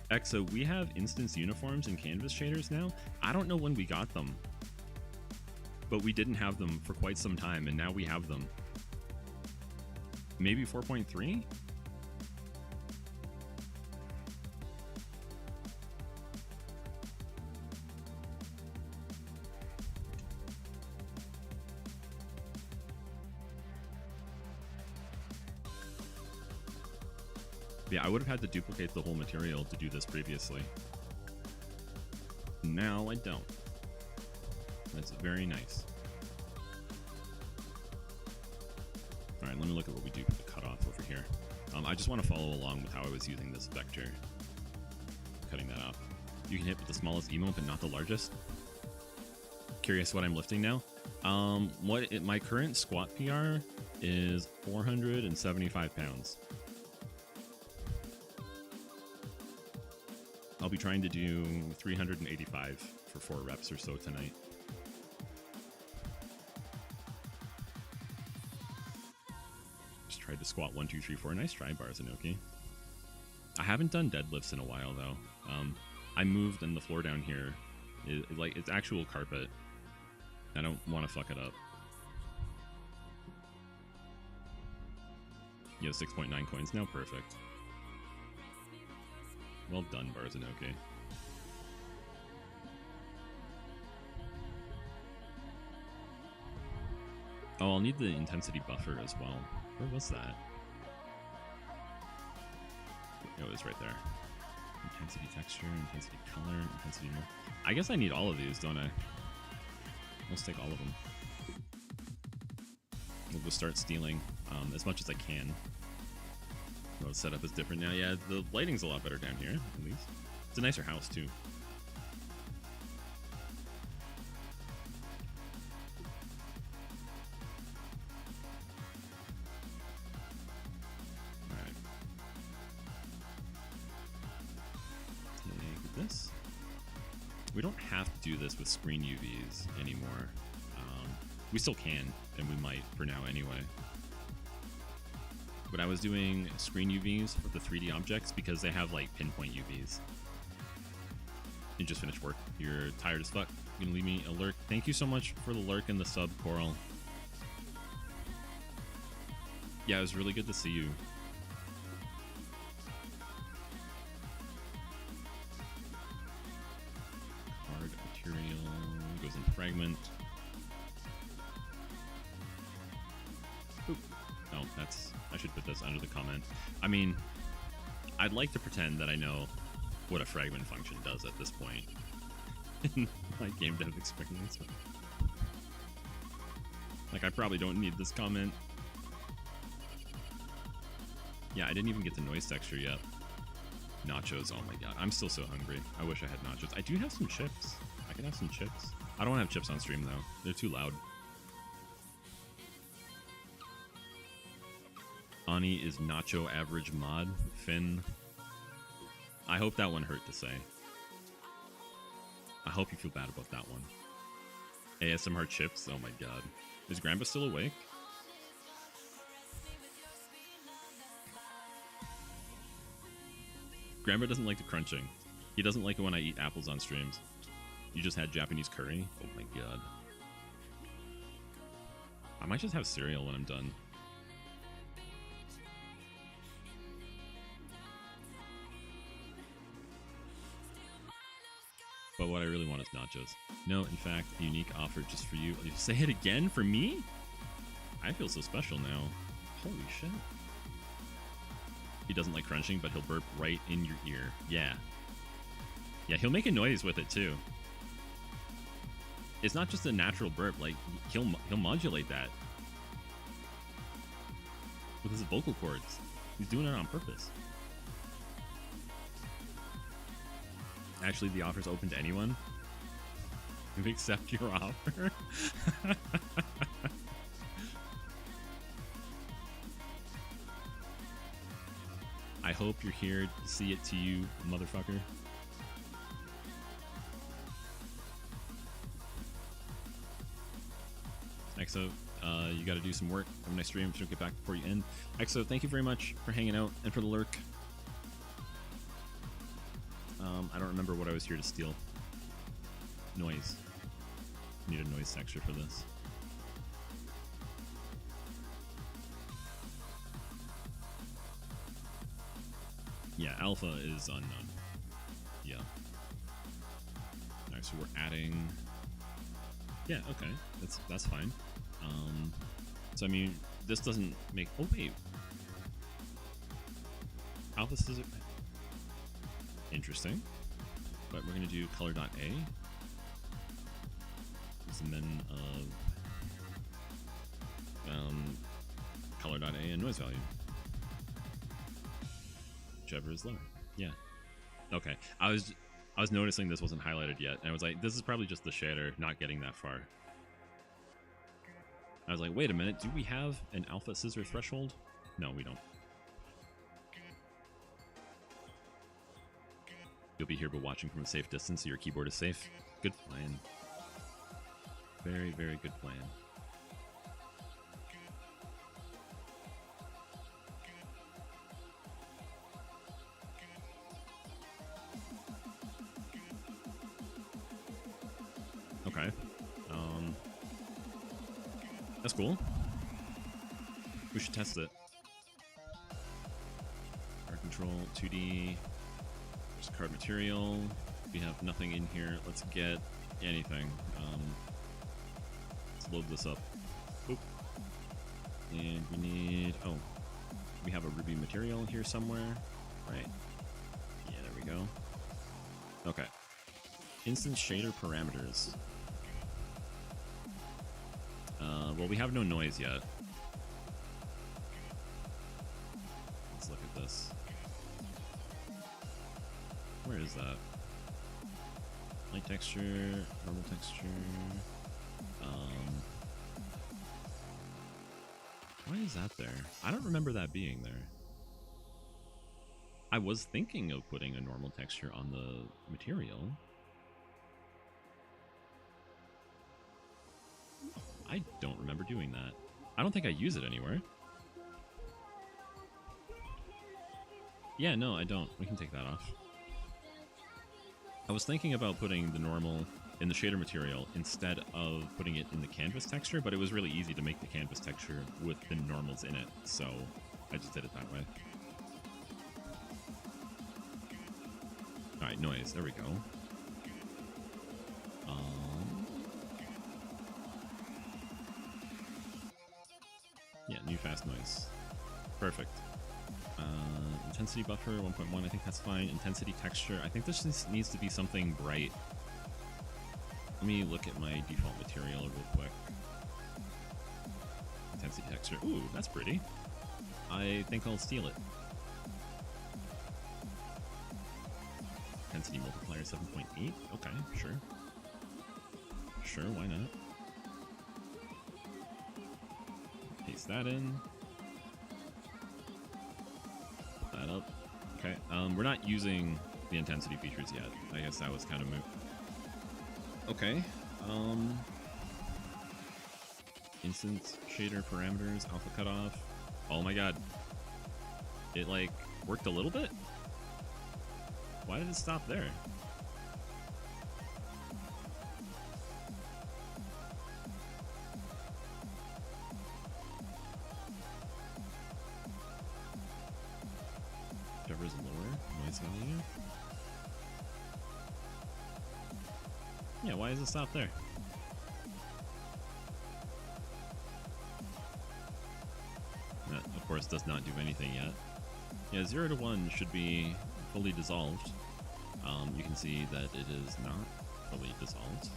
Exo, we have instance uniforms and canvas shaders now. I don't know when we got them, but we didn't have them for quite some time, and now we have them. Maybe 4.3? Yeah, I would have had to duplicate the whole material to do this previously. Now I don't. That's very nice. Alright, let me look at what we do with the cutoff over here. I just want to follow along with how I was using this vector. Cutting that off. You can hit with the smallest emote, but not the largest. Curious what I'm lifting now? My current squat PR is 475 pounds. I'll be trying to do 385 for 4 reps or so tonight. Just tried to squat 1, 2, 3, 4. Nice try, Barzanoki. I haven't done deadlifts in a while though. I moved and the floor down here is like it's actual carpet. I don't want to fuck it up. You have 6.9 coins now, perfect. Well done, Barzanoki. Oh, I'll need the intensity buffer as well. Where was that? Oh, it was right there. Intensity texture, intensity color, intensity... I guess I need all of these, don't I? Let's take all of them. We'll just start stealing as much as I can. The setup is different now. Yeah, the lighting's a lot better down here, at least. It's a nicer house, too. Alright. Take this. We don't have to do this with screen UVs anymore. We still can, and we might for now anyway. But I was doing screen UVs for the 3D objects because they have like pinpoint UVs. You just finished work. You're tired as fuck. You gonna leave me a lurk? Thank you so much for the lurk and the sub, Coral. Yeah, it was really good to see you. Card material goes in fragment. Oop. Oh, that's... I should put this under the comment. I mean, I'd like to pretend that I know what a fragment function does at this point in my game dev experience. Like, I probably don't need this comment. Yeah, I didn't even get the noise texture yet. Nachos, oh my god. I'm still so hungry. I wish I had nachos. I do have some chips. I can have some chips. I don't want to have chips on stream, though. They're too loud. Ani is nacho average mod. Finn. I hope that one hurt to say. I hope you feel bad about that one. ASMR chips? Oh my god. Is Grandpa still awake? Grandpa doesn't like the crunching. He doesn't like it when I eat apples on streams. You just had Japanese curry? Oh my god. I might just have cereal when I'm done. But what I really want is nachos. No, in fact, a unique offer just for you. You say it again for me? I feel so special now. Holy shit. He doesn't like crunching, but he'll burp right in your ear. Yeah. Yeah, he'll make a noise with it too. It's not just a natural burp, like he'll modulate that with his vocal cords. He's doing it on purpose. Actually, the offer's open to anyone. If we accept your offer. I hope you're here to see it to you, motherfucker. Exo, you got to do some work. Have a nice stream. She'll get back before you end. Exo, thank you very much for hanging out and for the lurk. I don't remember what I was here to steal. Noise. Need a noise texture for this. Yeah, alpha is unknown. Yeah. Alright, so we're adding... Yeah, okay. That's fine. So I mean, this doesn't make... Oh, wait. Alpha scissor... Interesting. But we're going to do color.a. And then color.a and noise value. Whichever is lower. Yeah. Okay. I was noticing this wasn't highlighted yet, and I was like, this is probably just the shader not getting that far. I was like, wait a minute, do we have an alpha scissor threshold? No, we don't. You'll be here but watching from a safe distance so your keyboard is safe. Good plan. Very, very good plan. Okay. That's cool. We should test it. Card control, 2D. There's card material. We have nothing in here. Let's get anything. Let's load this up. Boop. And we need... Oh. We have a Ruby material here somewhere. Right. Yeah, there we go. Okay. Instance shader parameters. Well, we have no noise yet. Let's look at this. Where is that? Light texture, normal texture. Why is that there? I don't remember that being there. I was thinking of putting a normal texture on the material. I don't remember doing that. I don't think I use it anywhere. Yeah, no, I don't. We can take that off. I was thinking about putting the normal in the shader material instead of putting it in the canvas texture, but it was really easy to make the canvas texture with the normals in it, so I just did it that way. Alright, noise. There we go. Yeah, new fast noise. Perfect. Intensity buffer 1.1, I think that's fine. Intensity texture, I think this just needs to be something bright. Let me look at my default material real quick. Intensity texture, ooh, that's pretty. I think I'll steal it. Intensity multiplier 7.8, okay, sure. Sure, why not? Paste that in. Put that up. Okay, we're not using the intensity features yet. I guess that was kind of moot. Okay, instance shader parameters, alpha cutoff. Oh my god. It like worked a little bit? Why did it stop there? noise value. Yeah, why does it stop there? That, of course, does not do anything yet. Yeah, 0 to 1 should be fully dissolved. You can see that it is not fully dissolved.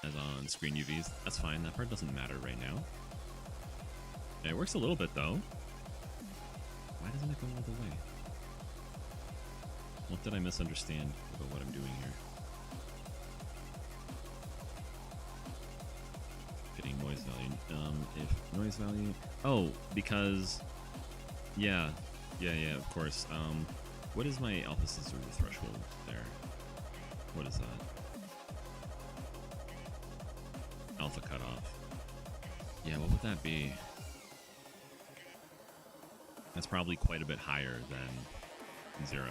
As on screen UVs, that's fine. That part doesn't matter right now. Yeah, it works a little bit, though. Why doesn't it go all the way? What did I misunderstand about what I'm doing here? Fitting noise value. If noise value... Oh, because... Yeah, of course. What is my alpha scissor threshold there? What is that? Alpha cutoff. Yeah, what would that be? That's probably quite a bit higher than 0.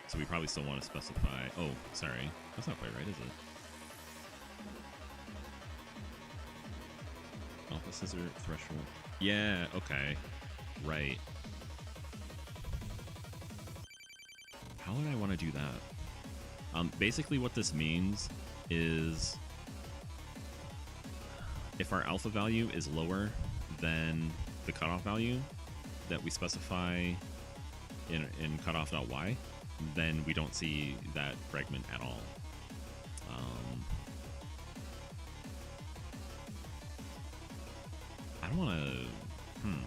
So we probably still want to specify... Oh, sorry. That's not quite right, is it? Alpha scissor threshold. Yeah, okay. Right. How would I want to do that? Basically what this means is if our alpha value is lower than the cutoff value that we specify in cutoff.y, then we don't see that fragment at all. I don't want to... I'm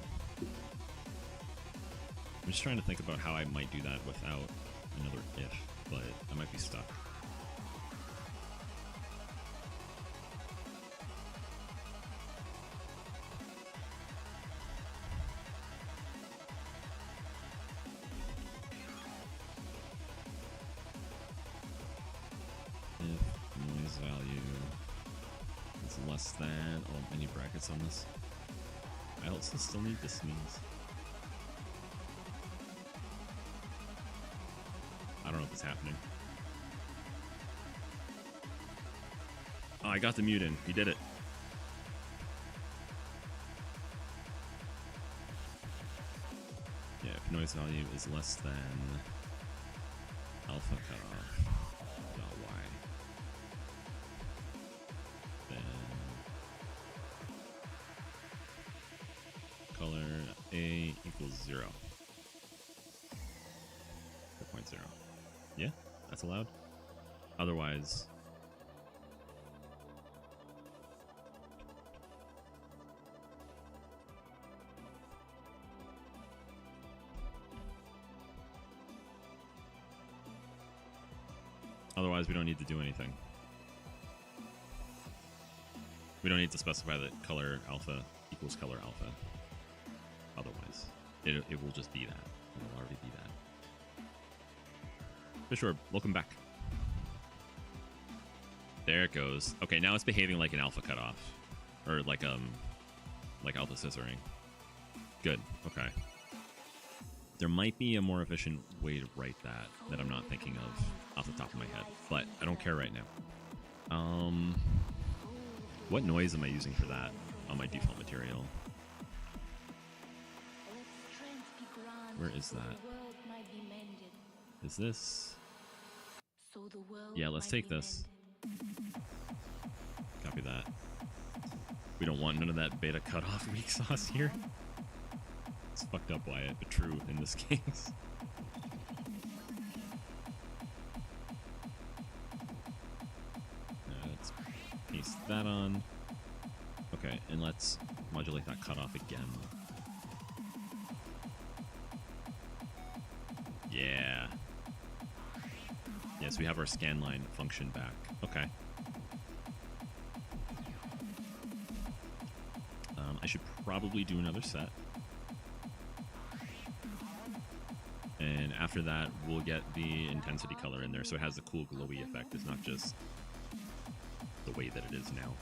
just trying to think about how I might do that without another if, but I might be stuck. If noise value is less than... Oh, any brackets on this? I also still need this means. I don't know if it's happening. Oh, I got the mute in. You did it. Yeah, if noise value is less than alpha cutoff dot y, then color A equals 0. 4.0. Yeah, that's allowed. Otherwise, we don't need to do anything. We don't need to specify that color alpha equals color alpha. Otherwise, it will just be that. It will already be that. Sure, welcome back. There it goes. Okay, now it's behaving like an alpha cutoff, or like alpha scissoring. Good. Okay. There might be a more efficient way to write that I'm not thinking of off the top of my head, but I don't care right now. What noise am I using for that on my default material? Where is that? Is this? Yeah, let's take this. Copy that. We don't want none of that beta cutoff weak sauce here. It's fucked up, Wyatt, but true in this case. Let's paste that on. Okay, and let's modulate that cutoff again. Yeah. Yes, we have our scanline function back. Okay. I should probably do another set. And after that, we'll get the intensity color in there, so it has the cool glowy effect. It's not just the way that it is now.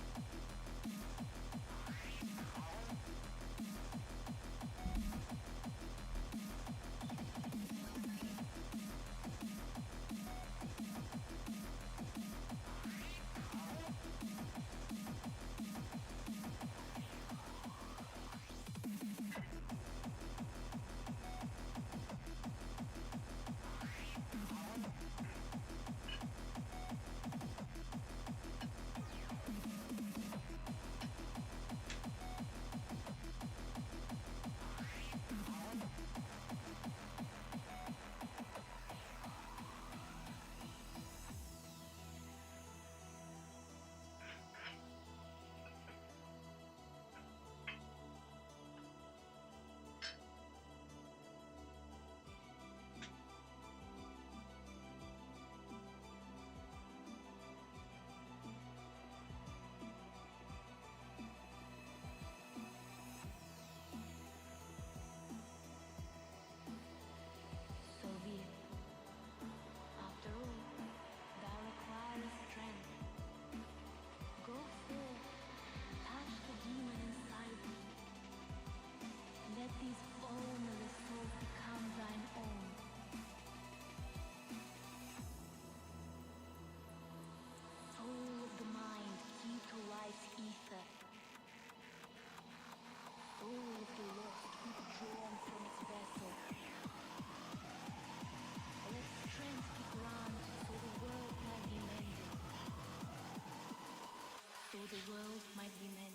the world might be mended.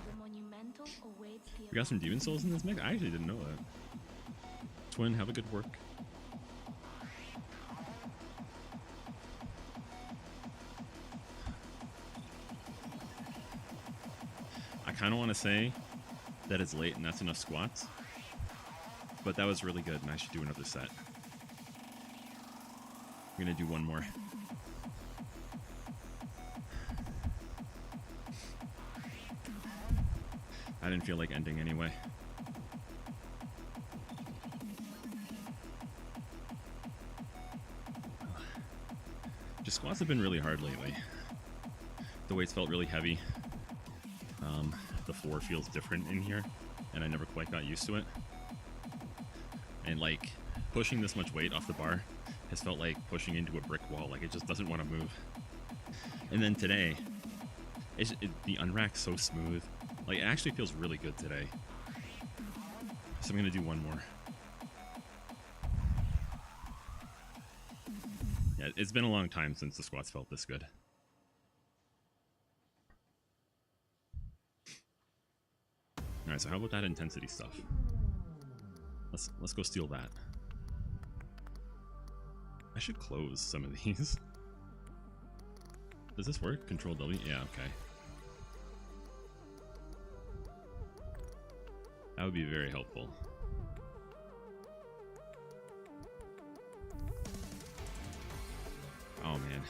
The monumental awaits the We got some demon souls in this mix? I actually didn't know that. Twin, have a good work. I kind of want to say that it's late and that's enough squats, but that was really good and I should do another set. I'm going to do one more. I didn't feel like ending anyway. Just squats have been really hard lately. The weights felt really heavy. The floor feels different in here, and I never quite got used to it. And like pushing this much weight off the bar has felt like pushing into a brick wall. Like it just doesn't want to move. And then today, the unrack's so smooth. Like it actually feels really good today. So I'm gonna do one more. Yeah, it's been a long time since the squats felt this good. All right, so how about that intensity stuff? Let's go steal that. I should close some of these. Does this work? Control W? Yeah, okay. That would be very helpful. Oh man.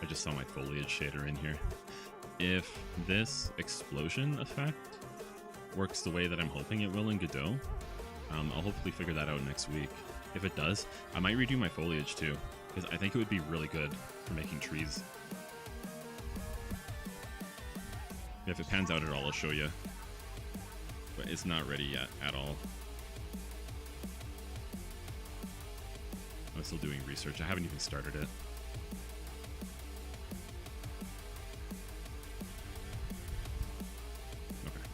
I just saw my foliage shader in here. If this explosion effect works the way that I'm hoping it will in Godot, I'll hopefully figure that out next week. If it does, I might redo my foliage too, because I think it would be really good for making trees. If it pans out at all, I'll show you. But it's not ready yet at all. I'm still doing research. I haven't even started it. Okay.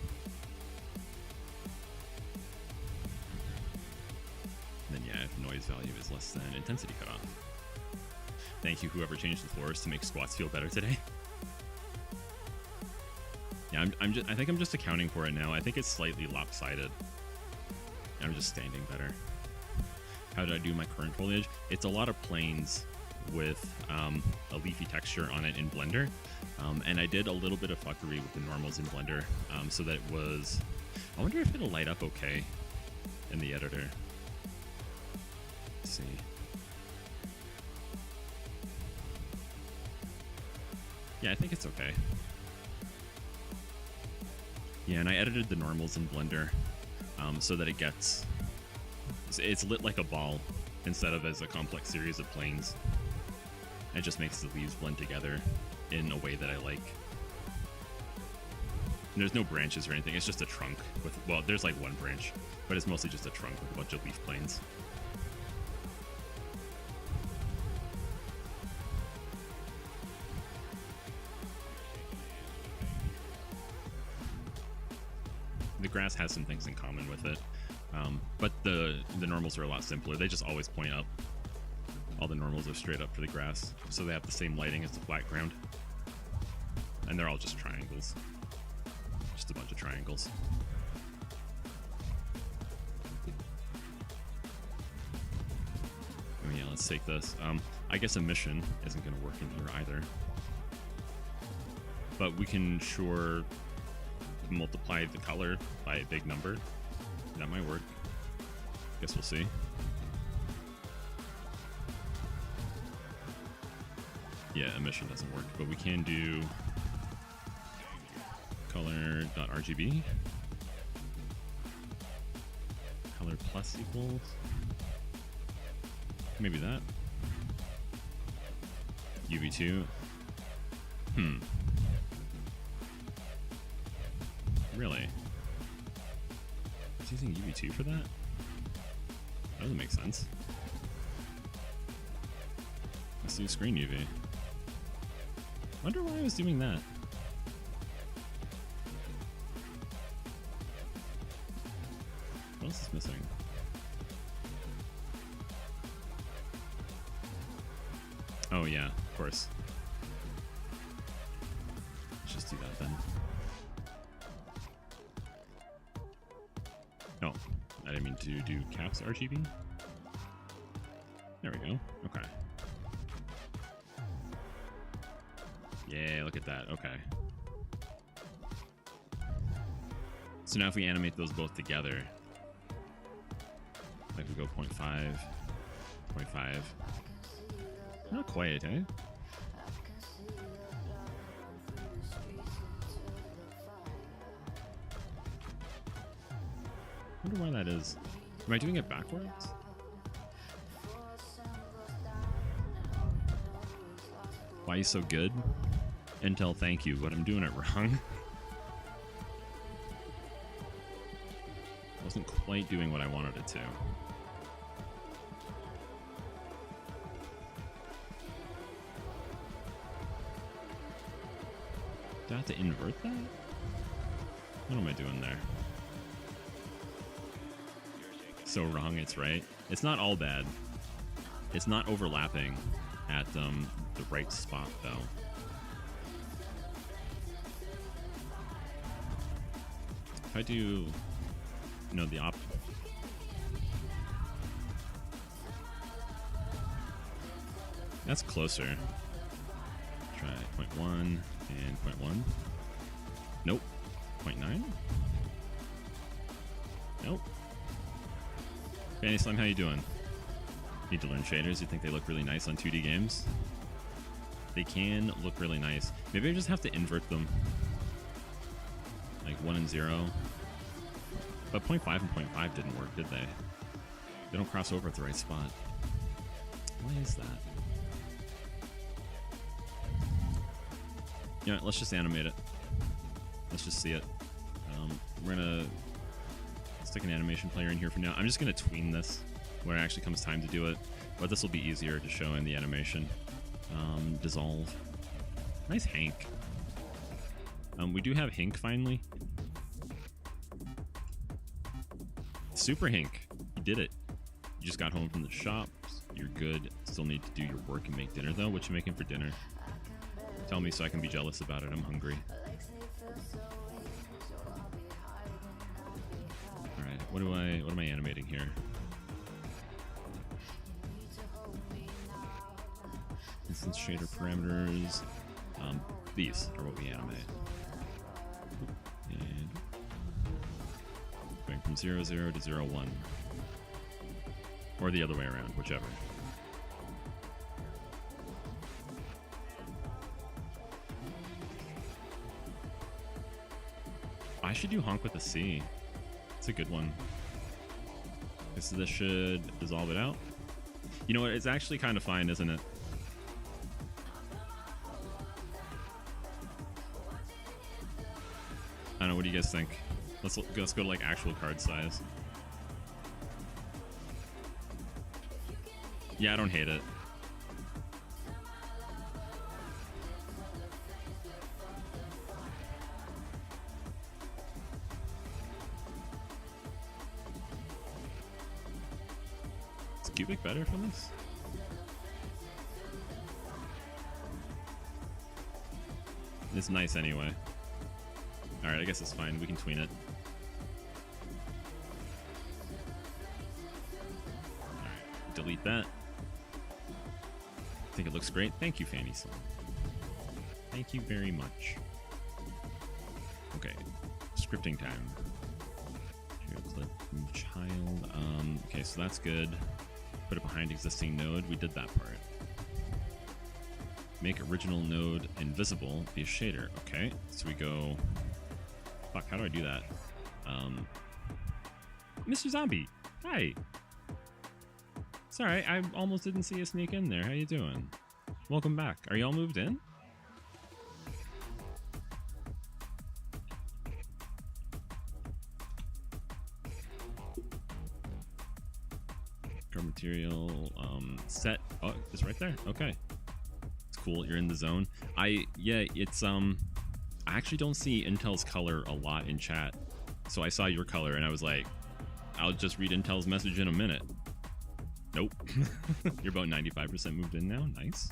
And then yeah, if noise value is less than intensity cutoff. Thank you whoever changed the floors to make squats feel better today. Yeah, I think I'm just accounting for it now. I think it's slightly lopsided. I'm just standing better. How did I do my current foliage? It's a lot of planes with a leafy texture on it in Blender. And I did a little bit of fuckery with the normals in Blender so that it was... I wonder if it'll light up okay in the editor. Let's see. Yeah, I think it's okay. Yeah, and I edited the normals in Blender so that it's lit like a ball instead of as a complex series of planes. It just makes the leaves blend together in a way that I like. And there's no branches or anything, it's just a trunk with, well, there's like one branch, but it's mostly just a trunk with a bunch of leaf planes. The grass has some things in common with it, but the normals are a lot simpler. They just always point up. All the normals are straight up for the grass, so they have the same lighting as the flat ground. And they're all just triangles. Just a bunch of triangles. Oh yeah, let's take this. I guess emission isn't going to work in here either. But we can sure multiply the color by a big number. That might work. Guess we'll see. Yeah, emission doesn't work, but we can do color.rgb. Color plus equals. Maybe that. UV2. Really? It's using UV2 for that? That doesn't make sense. Let's do screen UV. Wonder why I was doing that. What else is missing? Oh yeah, of course. Let's just do that then. No, I didn't mean to do caps RGB. There we go. Okay. Yeah, look at that. Okay. So now if we animate those both together, like we go 0.5, 0.5. Not quite, eh? Wonder why that is. Am I doing it backwards? Why are you so good? Intel, thank you, but I'm doing it wrong. Wasn't quite doing what I wanted it to. Do I have to invert that? What am I doing there? So wrong, it's right. It's not all bad. It's not overlapping at the right spot, though. If I do, the op. That's closer. Try 0.1 and 0.1. Nope. 0.9? Nope. Fanny Slime, how you doing? Need to learn shaders. You think they look really nice on 2D games? They can look really nice. Maybe I just have to invert them. Like 1 and 0. But 0.5 and 0.5 didn't work, did they? They don't cross over at the right spot. Why is that? You know, let's just animate it. Let's just see it. We're gonna stick an animation player in here for now. I'm just gonna tween this when it actually comes time to do it, but this will be easier to show in the animation. Dissolve. Nice Hank. We do have Hink finally. Super Hink. You did it. You just got home from the shops. You're good. Still need to do your work and make dinner though. What you making for dinner? Tell me so I can be jealous about it. I'm hungry. Alright, what am I animating here? Instance shader parameters. These are what we animate. And going from 0, 0 to 0, 1. Or the other way around, whichever. I should do Honk with a C. It's a good one. This should dissolve it out. You know what? It's actually kind of fine, isn't it? I don't know. What do you guys think? Let's go to like actual card size. Yeah, I don't hate it. Is Cubic better for this? It's nice anyway. Alright, I guess it's fine. We can tween it. Alright, delete that. I think it looks great. Thank you, Fanny Slime. Thank you very much. Okay, scripting time. Clip from child. Okay, so that's good. Put it behind existing node. We did that part. Make original node invisible via shader. Okay, so we go Fuck, how do I do that? Mr. Zombie, hi. Sorry, I almost didn't see you sneak in there. How you doing? Welcome back. Are y'all moved in? Card material, set. Oh, it's right there. Okay. It's cool. You're in the zone. It's, I actually don't see Intel's color a lot in chat. So I saw your color and I was like, I'll just read Intel's message in a minute. Nope. You're about 95% moved in now. Nice.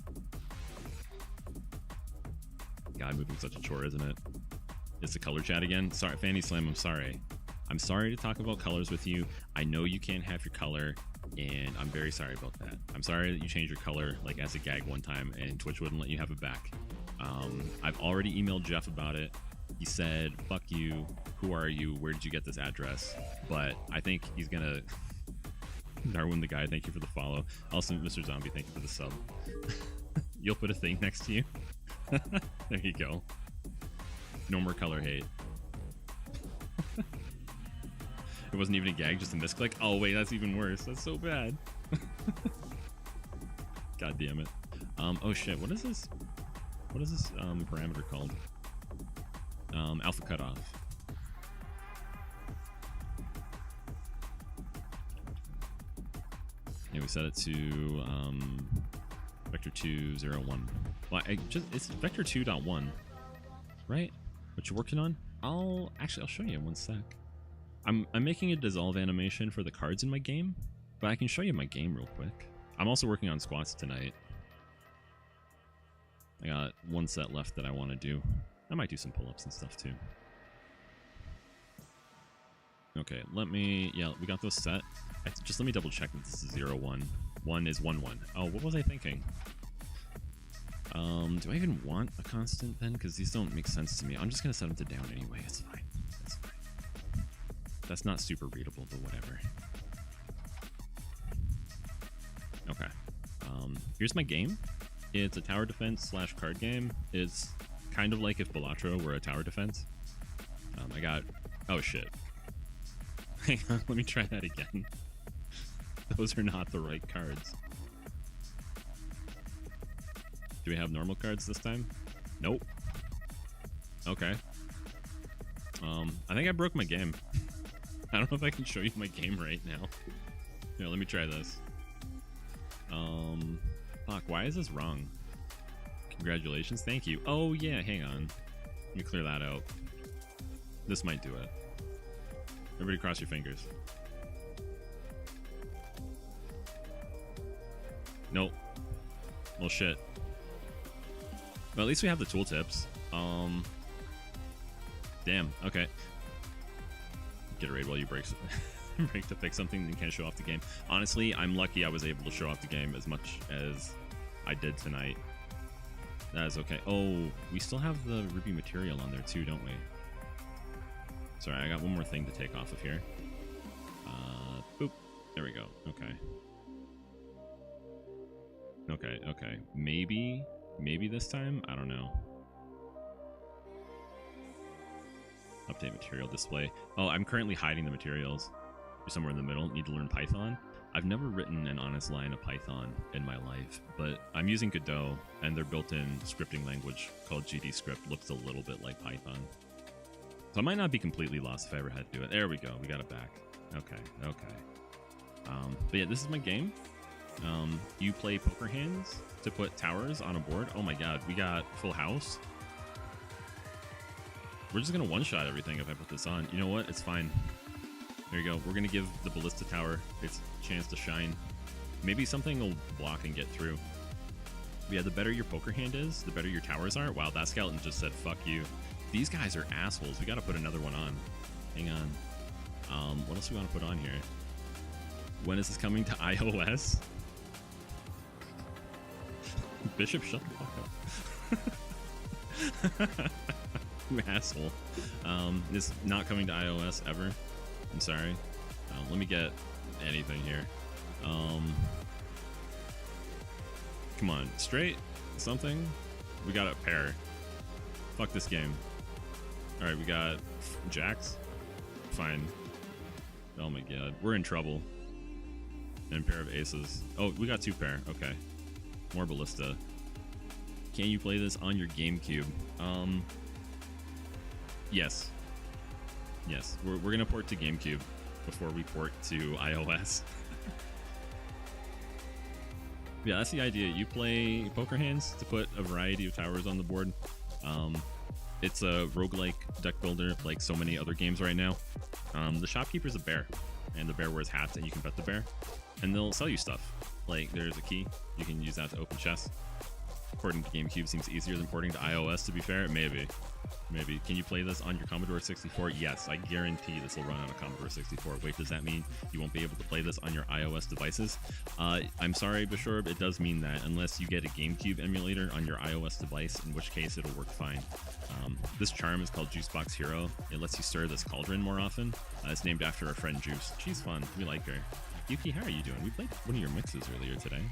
God, moving's such a chore, isn't it? It's the color chat again. Sorry, Fanny Slam, I'm sorry. I'm sorry to talk about colors with you. I know you can't have your color, and I'm very sorry about that. I'm sorry that you changed your color like as a gag one time, and Twitch wouldn't let you have it back. I've already emailed Jeff about it. He said, fuck you. Who are you? Where did you get this address? But I think he's gonna... Darwin the guy, thank you for the follow. Also, Mr. Zombie, thank you for the sub. You'll put a thing next to you. There you go. No more color hate. It wasn't even a gag, just a misclick. Oh wait, that's even worse. That's so bad. God damn it. Oh shit, what is this? What is this parameter called? Alpha cutoff. Yeah, we set it to vector 201. Well, it's vector 2.1, right? What you're working on? I'll show you in one sec. I'm making a dissolve animation for the cards in my game, but I can show you my game real quick. I'm also working on squats tonight. I got one set left that I want to do. I might do some pull-ups and stuff too. Okay, we got those set. Just let me double check that this is 0, 1. 1 is 1, 1. Oh, what was I thinking? Do I even want a constant then? Because these don't make sense to me. I'm just going to set them to down anyway. It's fine. It's fine. That's not super readable, but whatever. Okay. Here's my game. It's a tower defense / card game. It's kind of like if Balatro were a tower defense. I got... Oh, shit. Hang on, let me try that again. Those are not the right cards. Do we have normal cards this time? Nope. Okay. I think I broke my game. I don't know if I can show you my game right now. Here, let me try this. Fuck, why is this wrong? Congratulations, thank you. Oh yeah, hang on. Let me clear that out. This might do it. Everybody cross your fingers. Nope. Well, shit. Well, at least we have the tooltips. Damn, okay. Get a raid while you break to fix something and can't show off the game. Honestly, I'm lucky I was able to show off the game as much as I did tonight. That is okay. Oh, we still have the ruby material on there too, don't we? Sorry, I got one more thing to take off of here. Boop. There we go. Okay. Okay. Maybe this time? I don't know. Update material display. Oh, I'm currently hiding the materials. You're somewhere in the middle. Need to learn Python. I've never written an honest line of Python in my life, but I'm using Godot, and their built-in scripting language called GDScript looks a little bit like Python. So I might not be completely lost if I ever had to do it. There we go. We got it back. Okay. But yeah, this is my game. You play poker hands to put towers on a board. Oh my god, we got full house. We're just gonna one-shot everything if I put this on. You know what? It's fine. There you go. We're gonna give the ballista tower its chance to shine. Maybe something will block and get through. But yeah, the better your poker hand is, the better your towers are. Wow, that skeleton just said fuck you. These guys are assholes. We gotta put another one on. Hang on. What else do we want to put on here? When is this coming to iOS? Bishop, shut the fuck up. You asshole. It's not coming to iOS ever. I'm sorry. Let me get anything here. Come on, straight? Something? We got a pair. Fuck this game. All right, we got jacks. Fine. Oh my god, we're in trouble. And a pair of aces. Oh, we got 2 pair. Okay. More ballista. Can you play this on your GameCube? Yes. Yes, we're gonna port to GameCube before we port to iOS. Yeah, that's the idea. You play poker hands to put a variety of towers on the board. It's a roguelike deck builder like so many other games right now. The shopkeeper's a bear, and the bear wears hats, and you can pet the bear, and they'll sell you stuff. Like there's a key, you can use that to open chests. Porting to GameCube seems easier than porting to iOS, to be fair. Maybe. Can you play this on your Commodore 64? Yes, I guarantee this will run on a Commodore 64. Wait, does that mean you won't be able to play this on your iOS devices? I'm sorry, Bashorb, it does mean that, unless you get a GameCube emulator on your iOS device, in which case it'll work fine. This charm is called Juicebox Hero. It lets you stir this cauldron more often. It's named after our friend Juice. She's fun. We like her. Yuki, how are you doing? We played one of your mixes earlier today.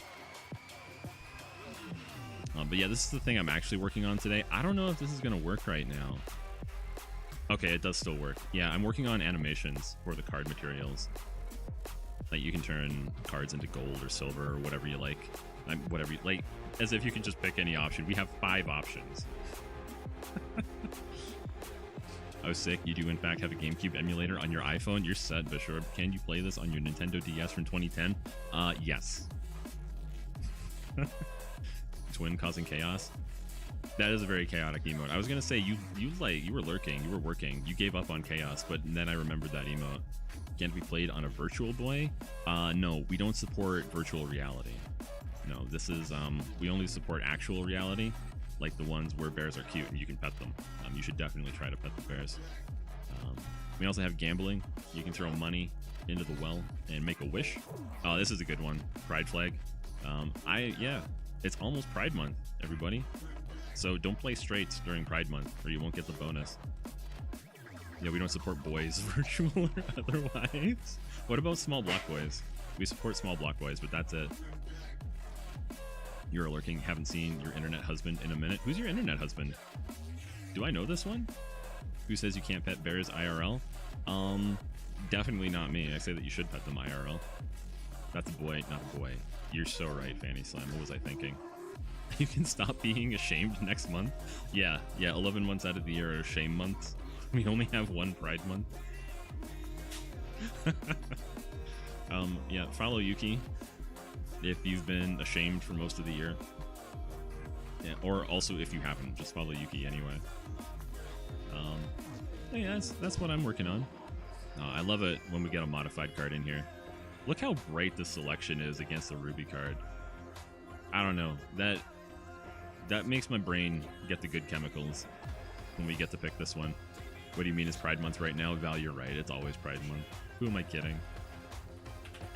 But yeah, this is the thing I'm actually working on today. I don't know if this is going to work right now. Okay, it does still work. Yeah, I'm working on animations for the card materials. Like you can turn cards into gold or silver or whatever you like. Whatever you like, as if you can just pick any option. We have 5 options. I was sick. You do in fact have a GameCube emulator on your iPhone. You're set, Bishop. Can you play this on your Nintendo DS from 2010? Yes. Twin causing chaos. That is a very chaotic emote. I was gonna say you were lurking, you were working, you gave up on chaos, but then I remembered that emote. Can it be played on a Virtual Boy? No, we don't support virtual reality. No, this is we only support actual reality, like the ones where bears are cute and you can pet them. You should definitely try to pet the bears. We also have gambling. You can throw money into the well and make a wish. Oh, this is a good one. Pride flag. Yeah. It's almost Pride Month, everybody. So don't play straights during Pride Month or you won't get the bonus. Yeah, we don't support boys, virtual or otherwise. What about small block boys? We support small block boys, but that's it. You're lurking, haven't seen your internet husband in a minute. Who's your internet husband? Do I know this one? Who says you can't pet bears IRL? Definitely not me. I say that you should pet them IRL. That's a boy, not a boy. You're so right, Fanny Slam. What was I thinking? You can stop being ashamed next month. Yeah, 11 months out of the year are shame months. We only have 1 Pride month. Yeah, follow Yuki if you've been ashamed for most of the year. Yeah, or also if you haven't, just follow Yuki anyway. Yeah, that's what I'm working on. I love it when we get a modified card in here. Look how bright the selection is against the Ruby card. I don't know. That makes my brain get the good chemicals when we get to pick this one. What do you mean it's Pride Month right now? Val, you're right. It's always Pride Month. Who am I kidding?